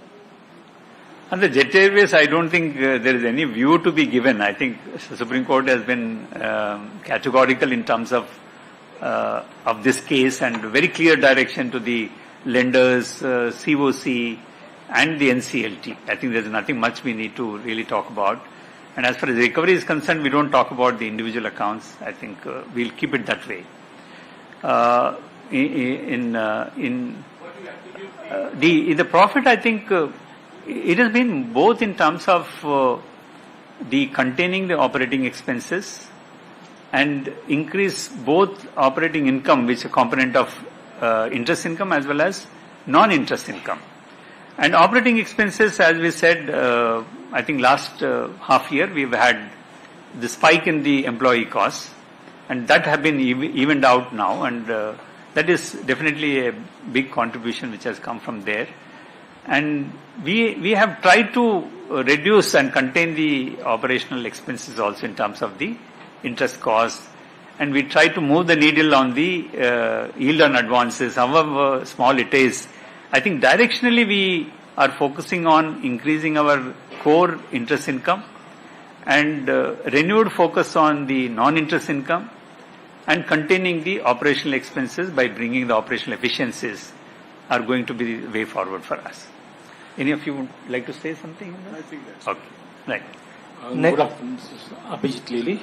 On the Jet Airways, I don't think there is any view to be given. I think the Supreme Court has been categorical in terms of this case, and very clear direction to the lenders, COC, and the NCLT. I think there's nothing much we need to really talk about. And as far as recovery is concerned, we don't talk about the individual accounts. I think we'll keep it that way. In the profit, I think it has been both in terms of the containing the operating expenses and increase both operating income, which is a component of interest income as well as non-interest income. And operating expenses, as we said, I think last half year we've had the spike in the employee costs, and that have been evened out now, and that is definitely a big contribution which has come from there. And we have tried to reduce and contain the operational expenses also in terms of the interest costs, and we try to move the needle on the yield on advances, however small it is. I think directionally we are focusing on increasing our core interest income and renewed focus on the non-interest income and containing the operational expenses by bringing the operational efficiencies are going to be the way forward for us. Any of you would like to say something? I think that's okay. Right. Good afternoon, this is Abhijit Lely.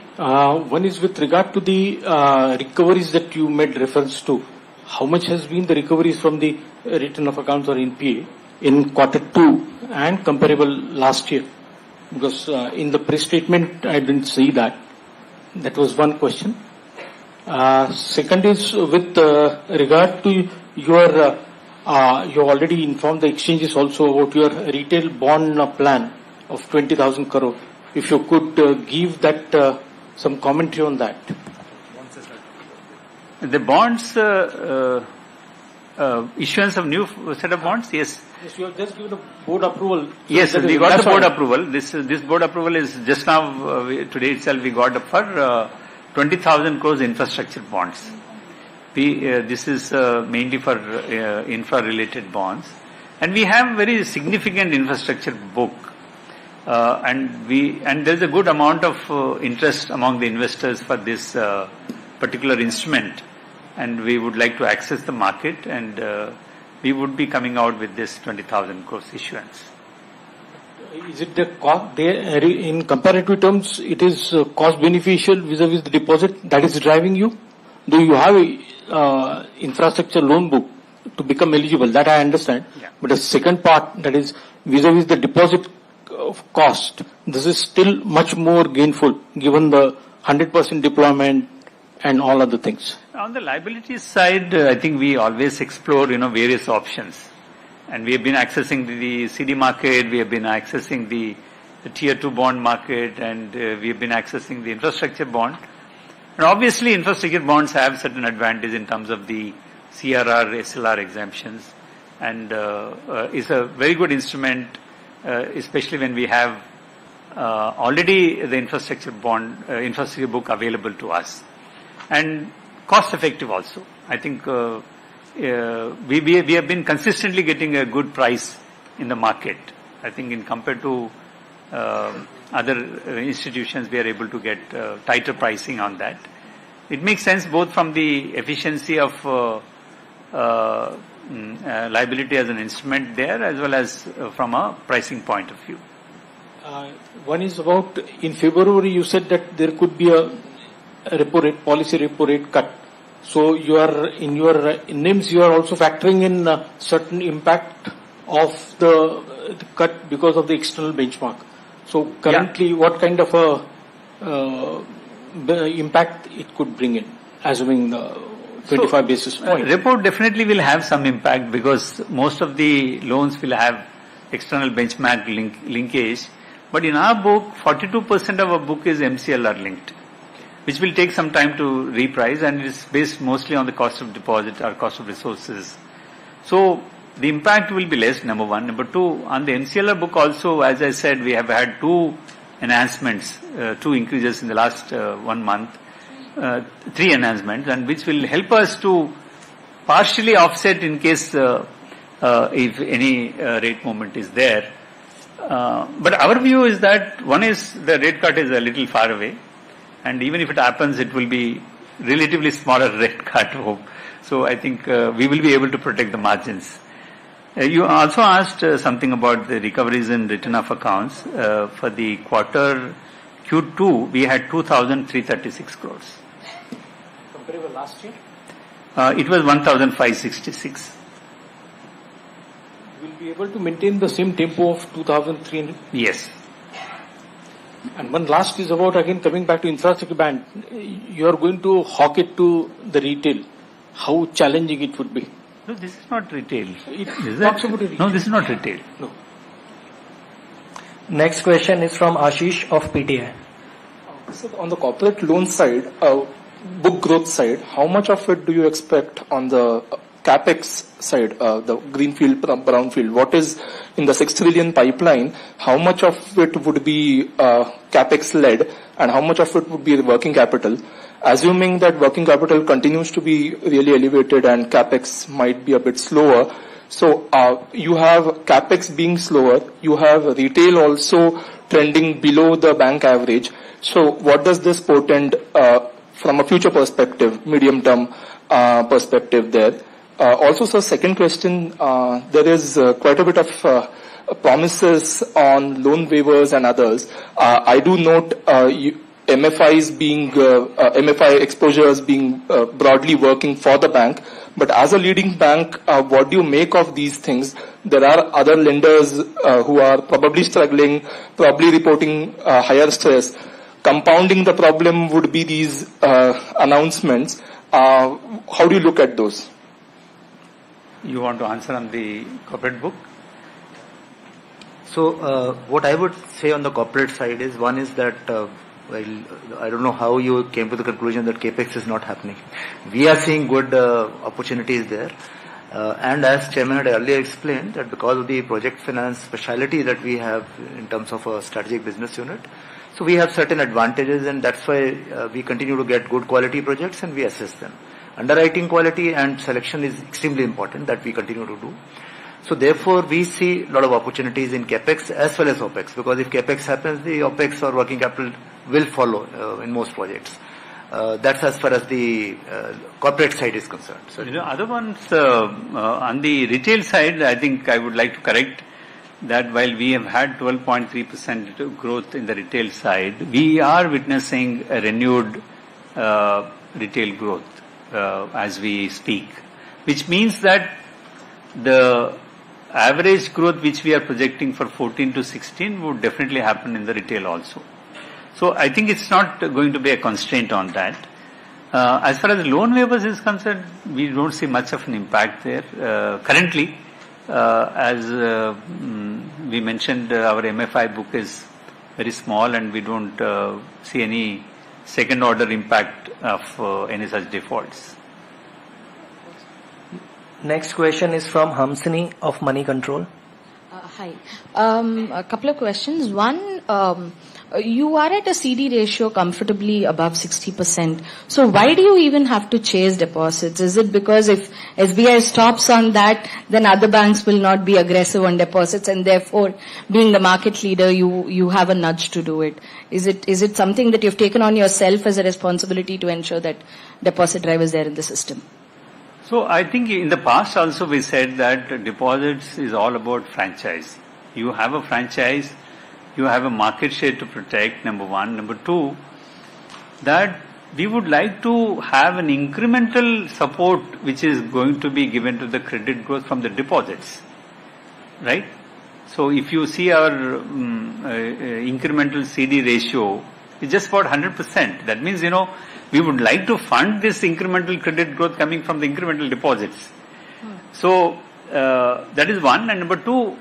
One is with regard to the recoveries that you made reference to. How much has been the recoveries from the return of accounts or NPA in Q2 and comparable last year? Because in the press statement I didn't see that. That was one question. Second is with regard to your, you already informed the exchanges also about your retail bond plan of 20,000 crore. If you could give that some commentary on that. The bonds, issuance of new set of bonds, yes. Yes, you have just given a board approval. Yes, sir, we got the board approval. This board approval is just now, today itself we got for 20,000 crores infrastructure bonds. This is mainly for infra-related bonds. And we have very significant infrastructure book. And there's a good amount of interest among the investors for this particular instrument. And we would like to access the market, and we would be coming out with this 20,000 crores issuance. Is it the cost, in comparative terms, it is cost beneficial vis-a-vis the deposit that is driving you? Do you have a infrastructure loan book to become eligible? That I understand. Yeah. But the second part, that is vis-a-vis the deposit cost, this is still much more gainful given the 100% deployment and all other things. On the liabilities side, I think we always explore, various options. And we have been accessing the CD market, we have been accessing the tier 2 bond market, and we have been accessing the infrastructure bond. And obviously infrastructure bonds have certain advantage in terms of the CRR, SLR exemptions, and is a very good instrument, especially when we have already the infrastructure book available to us. And cost effective also. I think we have been consistently getting a good price in the market. I think in compared to other institutions, we are able to get tighter pricing on that. It makes sense both from the efficiency of liability as an instrument there, as well as from a pricing point of view. One is about, in February you said that there could be a policy repo rate cut. So you are, in your NIMs, you are also factoring in a certain impact of the cut because of the external benchmark. So currently, what kind of a impact it could bring in, assuming the 25 basis points? Repo definitely will have some impact because most of the loans will have external benchmark linkage. But in our book, 42% of our book is MCLR linked, which will take some time to reprice, and it is based mostly on the cost of deposit or cost of resources. So the impact will be less, number one. Number two, on the MCLR book also, as I said, we have had two enhancements, two increases in the last 1 month, 3 enhancements, and which will help us to partially offset in case if any rate movement is there. But our view is that one is the rate cut is a little far away. And even if it happens, it will be relatively smaller rate cut. So I think we will be able to protect the margins. You also asked something about the recoveries and return of accounts. For the quarter Q2, we had 2,336 crores. Compared with last year? It was 1,566. Will be able to maintain the same tempo of 2,300? Yes. And one last is about, again, coming back to infrastructure band. You are going to hawk it to the retail. How challenging it would be? No, this is not retail. No, this is not retail. No. Next question is from Ashish of PTI. So on the corporate loan side, book growth side, how much of it do you expect on the capex side, the greenfield, brownfield? What is in the 6 trillion pipeline? How much of it would be capex led, and how much of it would be working capital? Assuming that working capital continues to be really elevated and capex might be a bit slower, so you have capex being slower, you have retail also trending below the bank average. So what does this portend from a future perspective, medium term perspective there? Also, sir, second question, there is quite a bit of promises on loan waivers and others. I do note MFIs being, MFI exposures being broadly working for the bank. But as a leading bank, what do you make of these things? There are other lenders who are probably struggling, probably reporting higher stress. Compounding the problem would be these announcements. How do you look at those? You want to answer on the corporate book? So what I would say on the corporate side is, one is that Well, I don't know how you came to the conclusion that capex is not happening. We are seeing good opportunities there. And as Chairman had earlier explained, that because of the project finance speciality that we have in terms of a strategic business unit, so we have certain advantages, and that's why we continue to get good quality projects and we assess them. Underwriting quality and selection is extremely important, that we continue to do. So therefore, we see a lot of opportunities in capex as well as opex, because if capex happens, the opex or working capital will follow in most projects. That's as far as the corporate side is concerned. So, other ones on the retail side, I think I would like to correct that while we have had 12.3% growth in the retail side, we are witnessing a renewed retail growth as we speak, which means that the average growth which we are projecting for 14 to 16 would definitely happen in the retail also. So I think it's not going to be a constraint on that. As far as loan waivers is concerned, we don't see much of an impact there. Currently, as we mentioned, our MFI book is very small and we don't see any second order impact of any such defaults. Next question is from Hamsini of Money Control. Hi. A couple of questions. One, you are at a CD ratio comfortably above 60%. So why do you even have to chase deposits? Is it because if SBI stops on that, then other banks will not be aggressive on deposits, and therefore, being the market leader, you have a nudge to do it? Is it something that you've taken on yourself as a responsibility to ensure that deposit drive is there in the system? So I think in the past also we said that deposits is all about franchise. You have a franchise, you have a market share to protect, number one. Number two, that we would like to have an incremental support which is going to be given to the credit growth from the deposits, right? So if you see our incremental CD ratio, it's just about 100%. That means, we would like to fund this incremental credit growth coming from the incremental deposits. So that is one. And number two,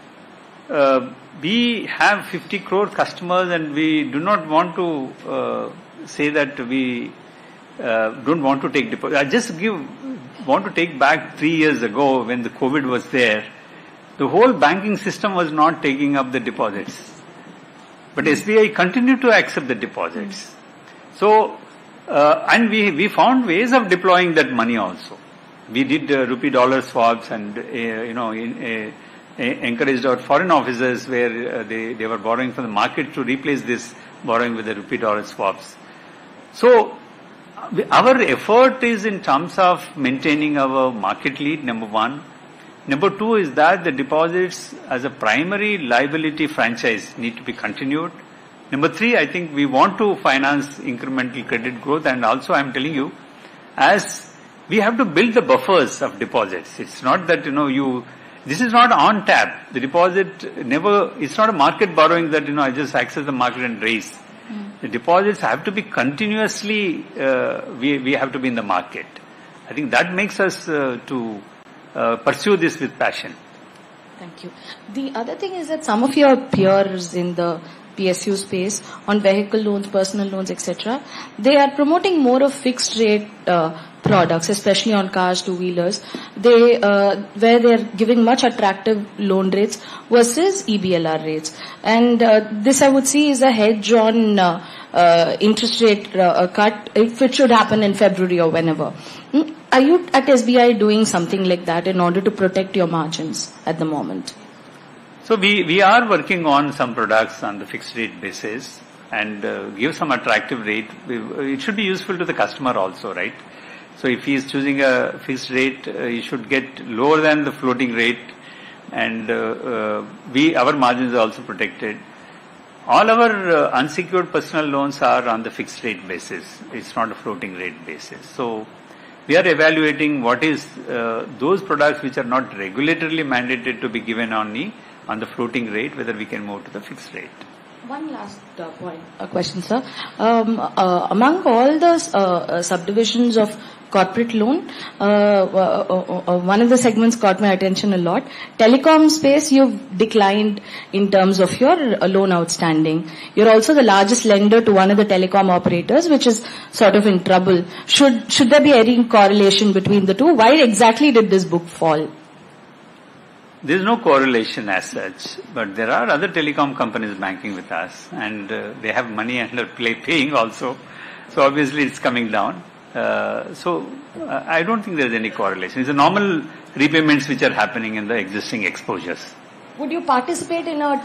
we have 50 crore customers and we do not want to say that we don't want to take deposits. I just want to take back 3 years ago when the COVID was there. The whole banking system was not taking up the deposits. But SBI continued to accept the deposits. So, and we found ways of deploying that money also. We did rupee dollar swaps and, encouraged our foreign officers where they were borrowing from the market to replace this borrowing with the rupee dollar swaps. So, our effort is in terms of maintaining our market lead, number one. Number two is that the deposits as a primary liability franchise need to be continued. Number three, I think we want to finance incremental credit growth, and also I'm telling you, as we have to build the buffers of deposits. It's not that, this is not on tap. The deposit it's not a market borrowing that, I just access the market and raise. The deposits have to be continuously, we have to be in the market. I think that makes us to pursue this with passion. Thank you. The other thing is that some of your peers in the PSU space on vehicle loans, personal loans, etc., they are promoting more of fixed rate products, especially on cars, two-wheelers, where they're giving much attractive loan rates versus EBLR rates. And this I would see is a hedge on interest rate cut, if it should happen in February or whenever. Are you at SBI doing something like that in order to protect your margins at the moment? So we are working on some products on the fixed rate basis and give some attractive rate. It should be useful to the customer also, right? So if he is choosing a fixed rate, he should get lower than the floating rate, and our margins are also protected. All our unsecured personal loans are on the fixed rate basis. It's not a floating rate basis. So we are evaluating what is those products which are not regulatorily mandated to be given on the floating rate, whether we can move to the fixed rate. One last question, sir. Among all the subdivisions of corporate loan. One of the segments caught my attention a lot. Telecom space, you've declined in terms of your loan outstanding. You're also the largest lender to one of the telecom operators, which is sort of in trouble. Should there be any correlation between the two? Why exactly did this book fall? There is no correlation as such, but there are other telecom companies banking with us, and they have money under paying also. So obviously it's coming down. I don't think there is any correlation. It's the normal repayments which are happening in the existing exposures. Would you participate in I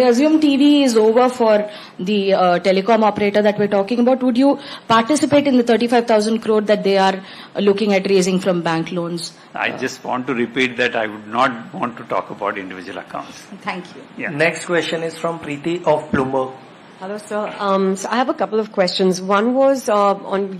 assume TV is over for the telecom operator that we're talking about. Would you participate in the 35,000 crore that they are looking at raising from bank loans? I just want to repeat that I would not want to talk about individual accounts. Thank you. Yeah. Next question is from Preeti of Bloomberg. Hello, sir. So I have a couple of questions. One was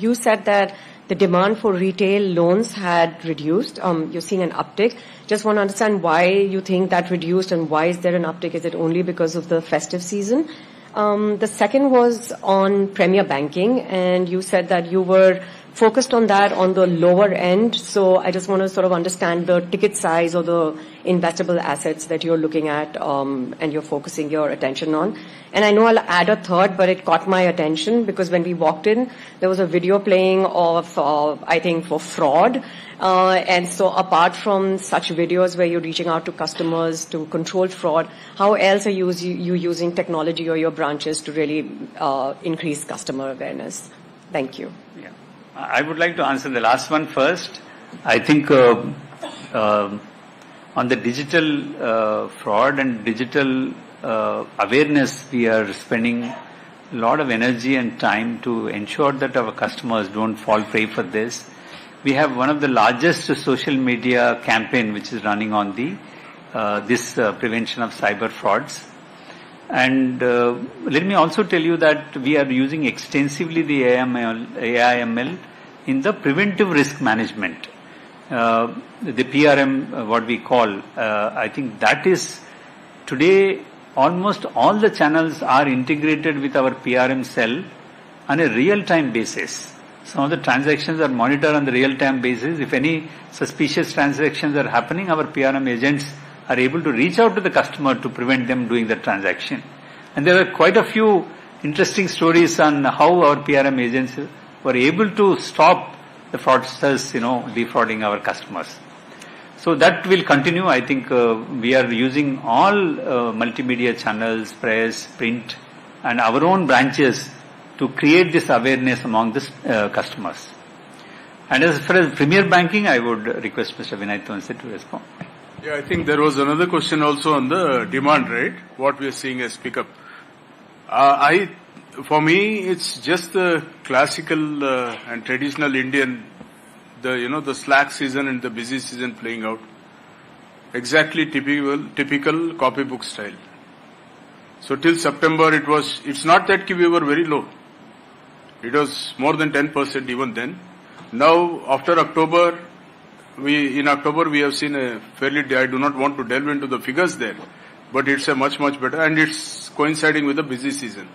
you said that the demand for retail loans had reduced. You're seeing an uptick. Just want to understand why you think that reduced and why is there an uptick? Is it only because of the festive season? The second was on Premier Banking, and you said that you were focused on that on the lower end. So I just want to sort of understand the ticket size or the investable assets that you're looking at and you're focusing your attention on. And I know I'll add a third, but it caught my attention because when we walked in, there was a video playing of, I think, for fraud. And so apart from such videos where you're reaching out to customers to control fraud, how else are you using technology or your branches to really increase customer awareness? Thank you. Yeah. I would like to answer the last one first. I think on the digital fraud and digital awareness, we are spending a lot of energy and time to ensure that our customers don't fall prey for this. We have one of the largest social media campaign which is running on the this prevention of cyber frauds. And let me also tell you that we are using extensively the AI/ML in the preventive risk management. The PRM, what we call, I think that is today almost all the channels are integrated with our PRM cell on a real-time basis. Some of the transactions are monitored on the real-time basis. If any suspicious transactions are happening, our PRM agents are able to reach out to the customer to prevent them doing the transaction. And there are quite a few interesting stories on how our PRM agents were able to stop the fraudsters, defrauding our customers. So that will continue. I think we are using all multimedia channels, press, print, and our own branches to create this awareness among the customers. And as far as Premier Banking, I would request Mr. Vinay Tonse to respond. Yeah, I think there was another question also on the demand, right? What we are seeing as pickup. For me, it's just the classical and traditional Indian, the slack season and the busy season playing out. Exactly typical copybook style. So till September, it's not that we were very low. It was more than 10% even then. Now, after October, in October we have seen a fairly, I do not want to delve into the figures there, but it's a much better, and it's coinciding with the busy season.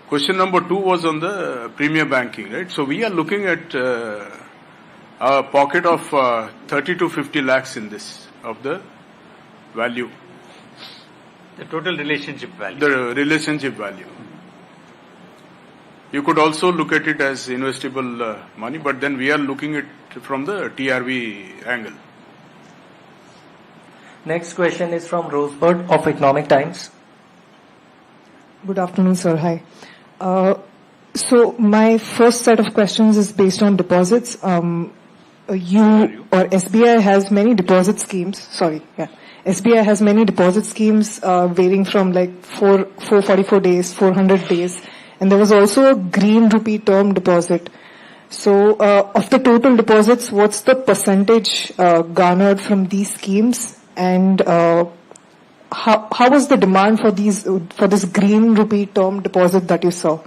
Question number 2 was on the Premier Banking, right? So we are looking at a pocket of 30 to 50 lakhs in this, of the value. The total relationship value. The relationship value. You could also look at it as investable money, but then we are looking at it from the TRV angle. Next question is from Rosebud of Economic Times. Good afternoon, sir. Hi. So my first set of questions is based on deposits. SBI has many deposit schemes. SBI has many deposit schemes varying from like 444 days, 400 days. And there was also a green rupee term deposit. So of the total deposits, what's the percentage garnered from these schemes? And how was the demand for this green rupee term deposit that you saw?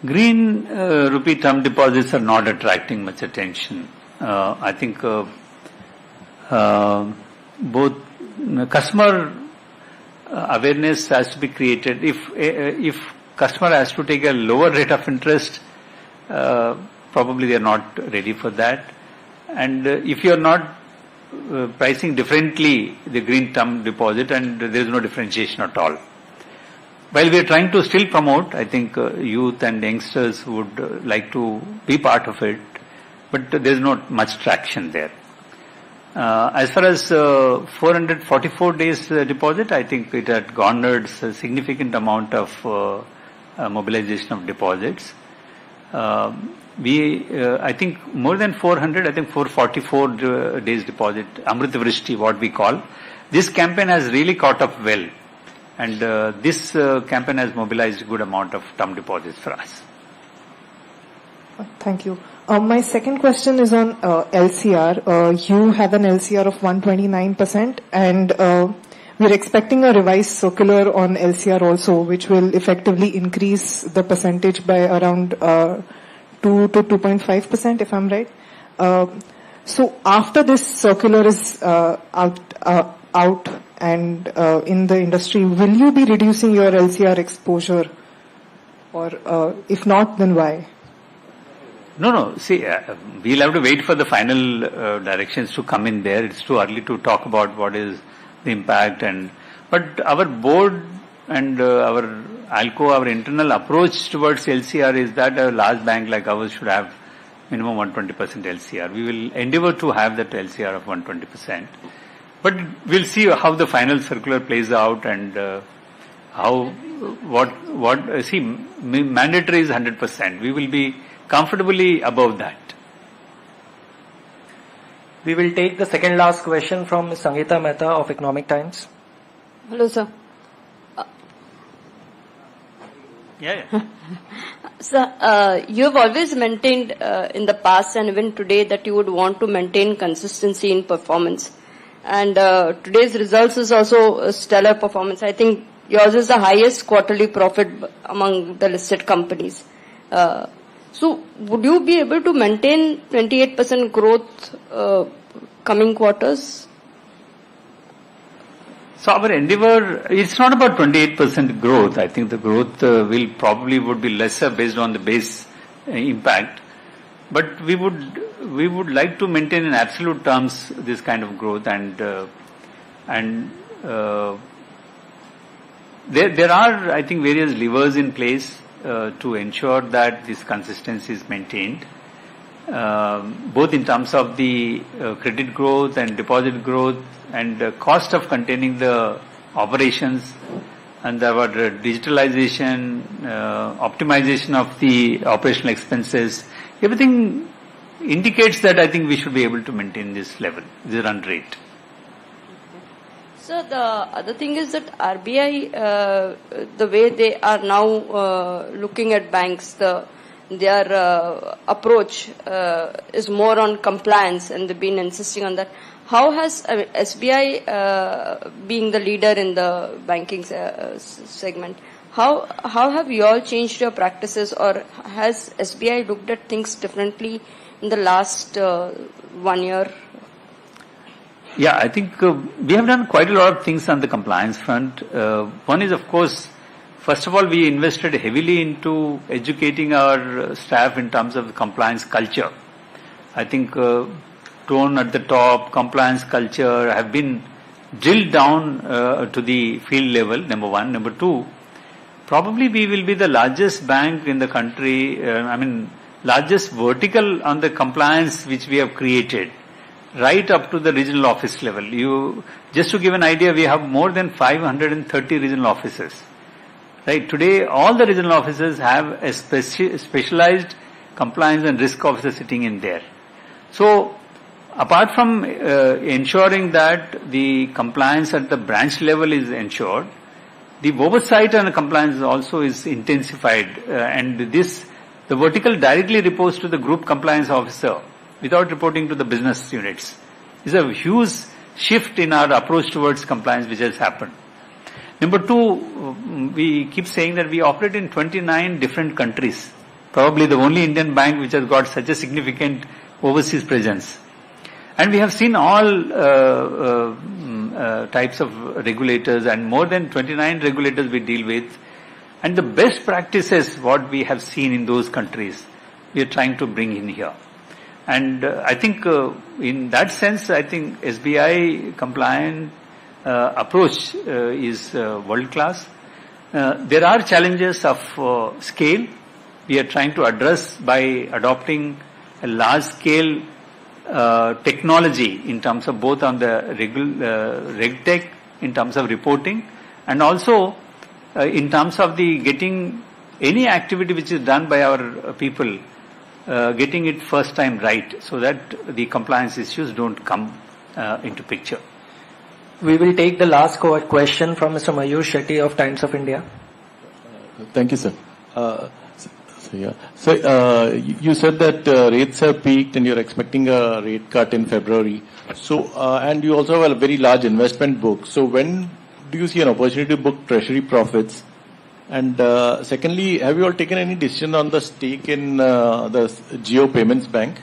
Green rupee term deposits are not attracting much attention. I think both customer awareness has to be created. If customer has to take a lower rate of interest, probably they are not ready for that. And if you are not pricing differently the green term deposit, and there is no differentiation at all. While we are trying to still promote, I think youth and youngsters would like to be part of it, but there is not much traction there. As far as 444 days deposit, I think it had garnered a significant amount of mobilization of deposits. I think more than 400, I think 444 days deposit, Amrit Vrishti, what we call. This campaign has really caught up well. And this campaign has mobilized a good amount of term deposits for us. Thank you. My second question is on LCR. You have an LCR of 129%, and we're expecting a revised circular on LCR also, which will effectively increase the percentage by around 2 to 2.5%, if I'm right. So after this circular is out and in the industry, will you be reducing your LCR exposure, or if not, then why? No. See, we'll have to wait for the final directions to come in there. It's too early to talk about what is the impact. But our board and our ALCO, our internal approach towards LCR is that a large bank like ours should have minimum 120% LCR. We will endeavor to have that LCR of 120%. But we'll see how the final circular plays out and mandatory is 100%. We will be comfortably above that. We will take the second last question from Ms. Sangeeta Mehta of Economic Times. Hello, sir. Sir, you have always maintained in the past and even today that you would want to maintain consistency in performance. And today's results is also a stellar performance. I think yours is the highest quarterly profit among the listed companies. So would you be able to maintain 28% growth coming quarters? So our endeavor, it's not about 28% growth. I think the growth would be lesser based on the base impact. But we would like to maintain in absolute terms this kind of growth, and there are, I think, various levers in place to ensure that this consistency is maintained, both in terms of the credit growth and deposit growth and cost of containing the operations, and our digitalization, optimization of the operational expenses. Everything indicates that I think we should be able to maintain this level, this run rate. So the other thing is that RBI, the way they are now looking at banks, their approach is more on compliance, and they've been insisting on that. How has SBI, being the leader in the banking segment, how have you all changed your practices, or has SBI looked at things differently in the last 1 year? Yeah, I think we have done quite a lot of things on the compliance front. One is, of course, first of all, we invested heavily into educating our staff in terms of the compliance culture. I think tone at the top, compliance culture have been drilled down to the field level, number one. Number two, probably we will be the largest bank in the country, largest vertical on the compliance which we have created, right up to the regional office level. Just to give an idea, we have more than 530 regional offices. Right, today all the regional offices have a specialized compliance and risk officer sitting in there. So, apart from ensuring that the compliance at the branch level is ensured, the oversight and compliance also is intensified, and the vertical directly reports to the group compliance officer without reporting to the business units. It's a huge shift in our approach towards compliance which has happened. Number two, we keep saying that we operate in 29 different countries. Probably the only Indian bank which has got such a significant overseas presence. And we have seen all types of regulators, and more than 29 regulators we deal with. And the best practices what we have seen in those countries, we are trying to bring in here. And I think in that sense, I think SBI compliant approach is world class. There are challenges of scale. We are trying to address by adopting a large scale technology in terms of both on the reg tech, in terms of reporting, and also in terms of the getting any activity which is done by our people, getting it first time right, so that the compliance issues don't come into picture. We will take the last question from Mr. Mayur Shetty of Times of India. Thank you, sir. You said that rates have peaked and you're expecting a rate cut in February. So, and you also have a very large investment book. So when do you see an opportunity to book treasury profits? And secondly, have you all taken any decision on the stake in the Jio Payments Bank?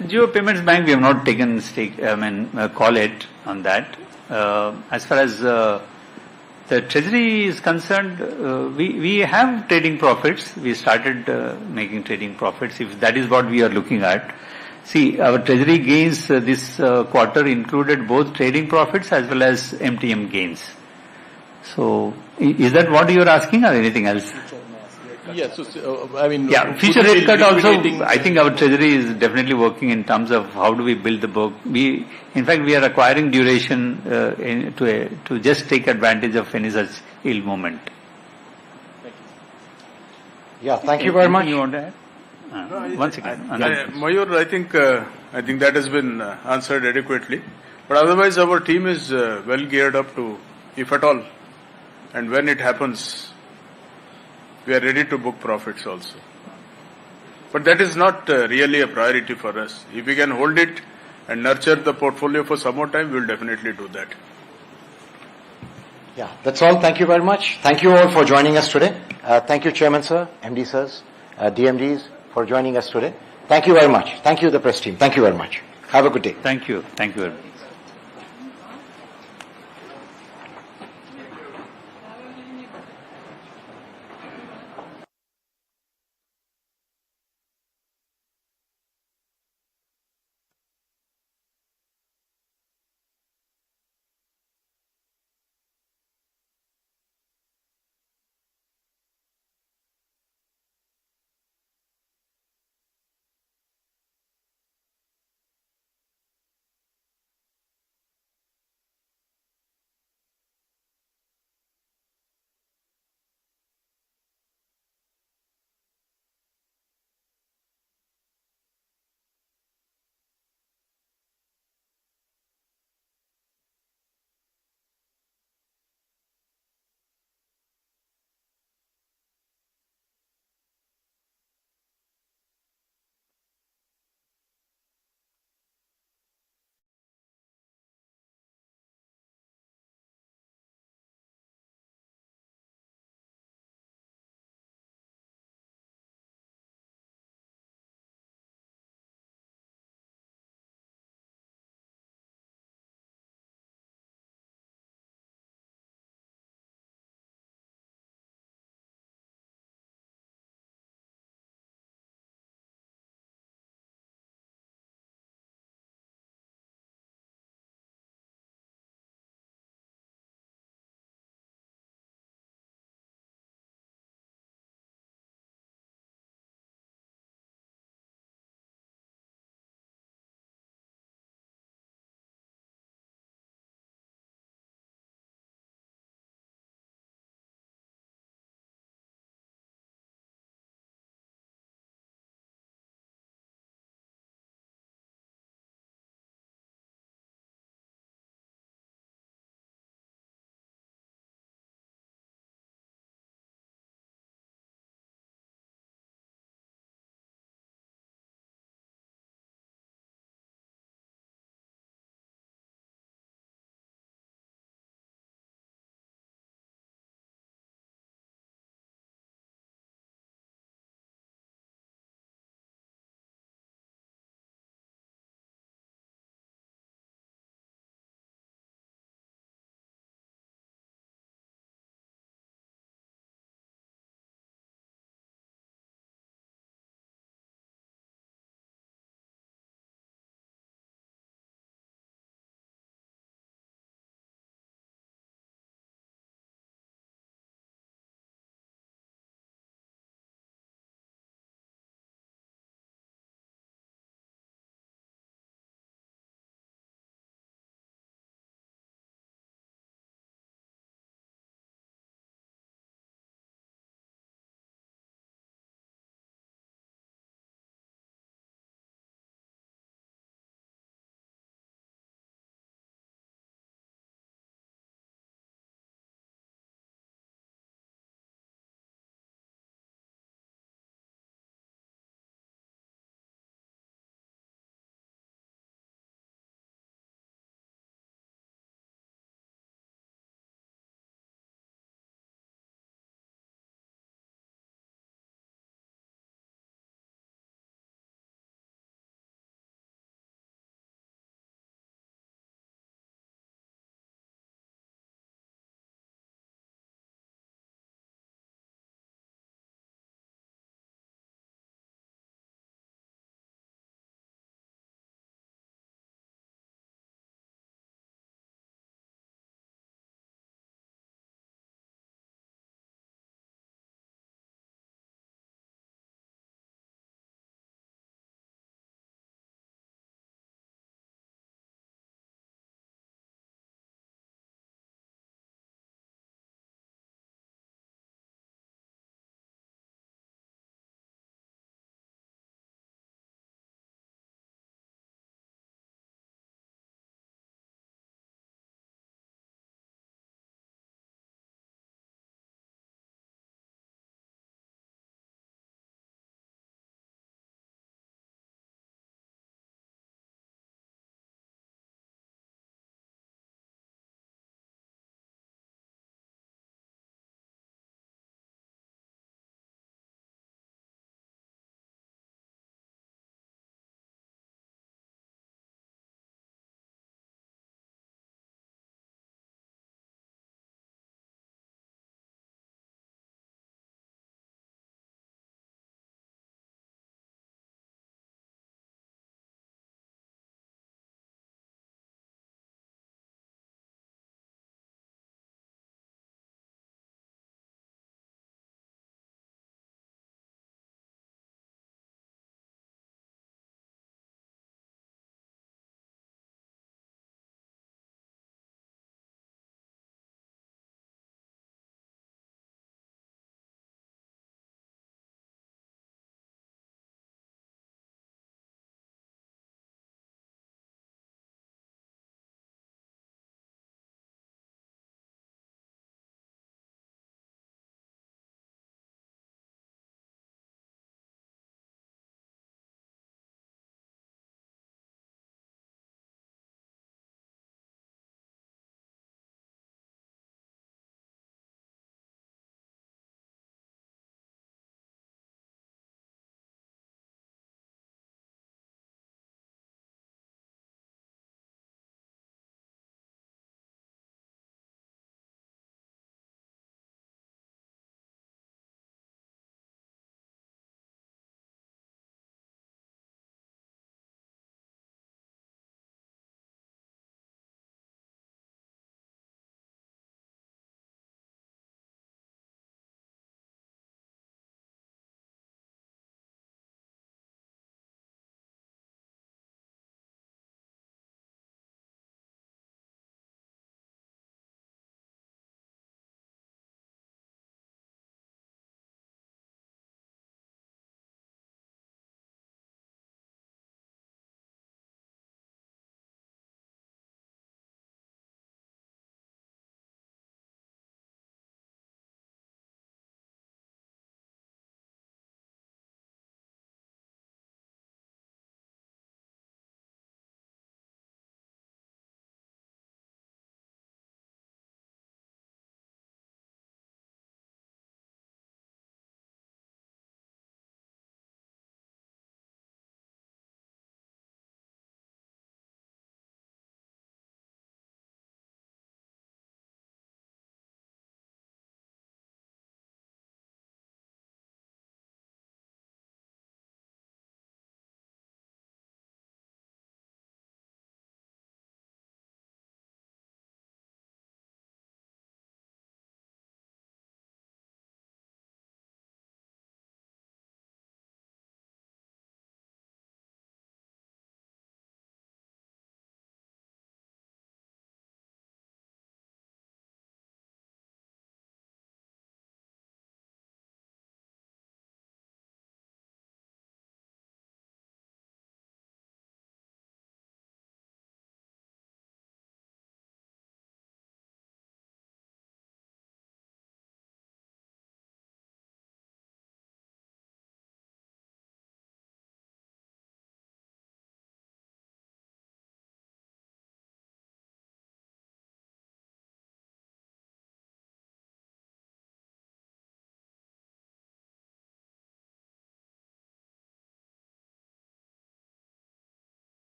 Jio Payments Bank, we have not taken stake, call it on that. As far as the treasury is concerned, we have trading profits. We started making trading profits, if that is what we are looking at. See, our treasury gains this quarter included both trading profits as well as MTM gains. So, is that what you are asking or anything else? Yes, future rate cut also, I think our treasury is definitely working in terms of how do we build the book. In fact, we are acquiring duration to just take advantage of any such ill moment. Yeah, thank you very much. You want to add? Once again. Mayur, I think that has been answered adequately. But otherwise, our team is well geared up to, if at all, and when it happens, we are ready to book profits also. But that is not really a priority for us. If we can hold it and nurture the portfolio for some more time, we will definitely do that. Yeah, that's all. Thank you very much. Thank you all for joining us today. Thank you, Chairman Sir, MD Sirs, DMDs for joining us today. Thank you very much. Thank you, the press team. Thank you very much. Have a good day. Thank you. Thank you very much.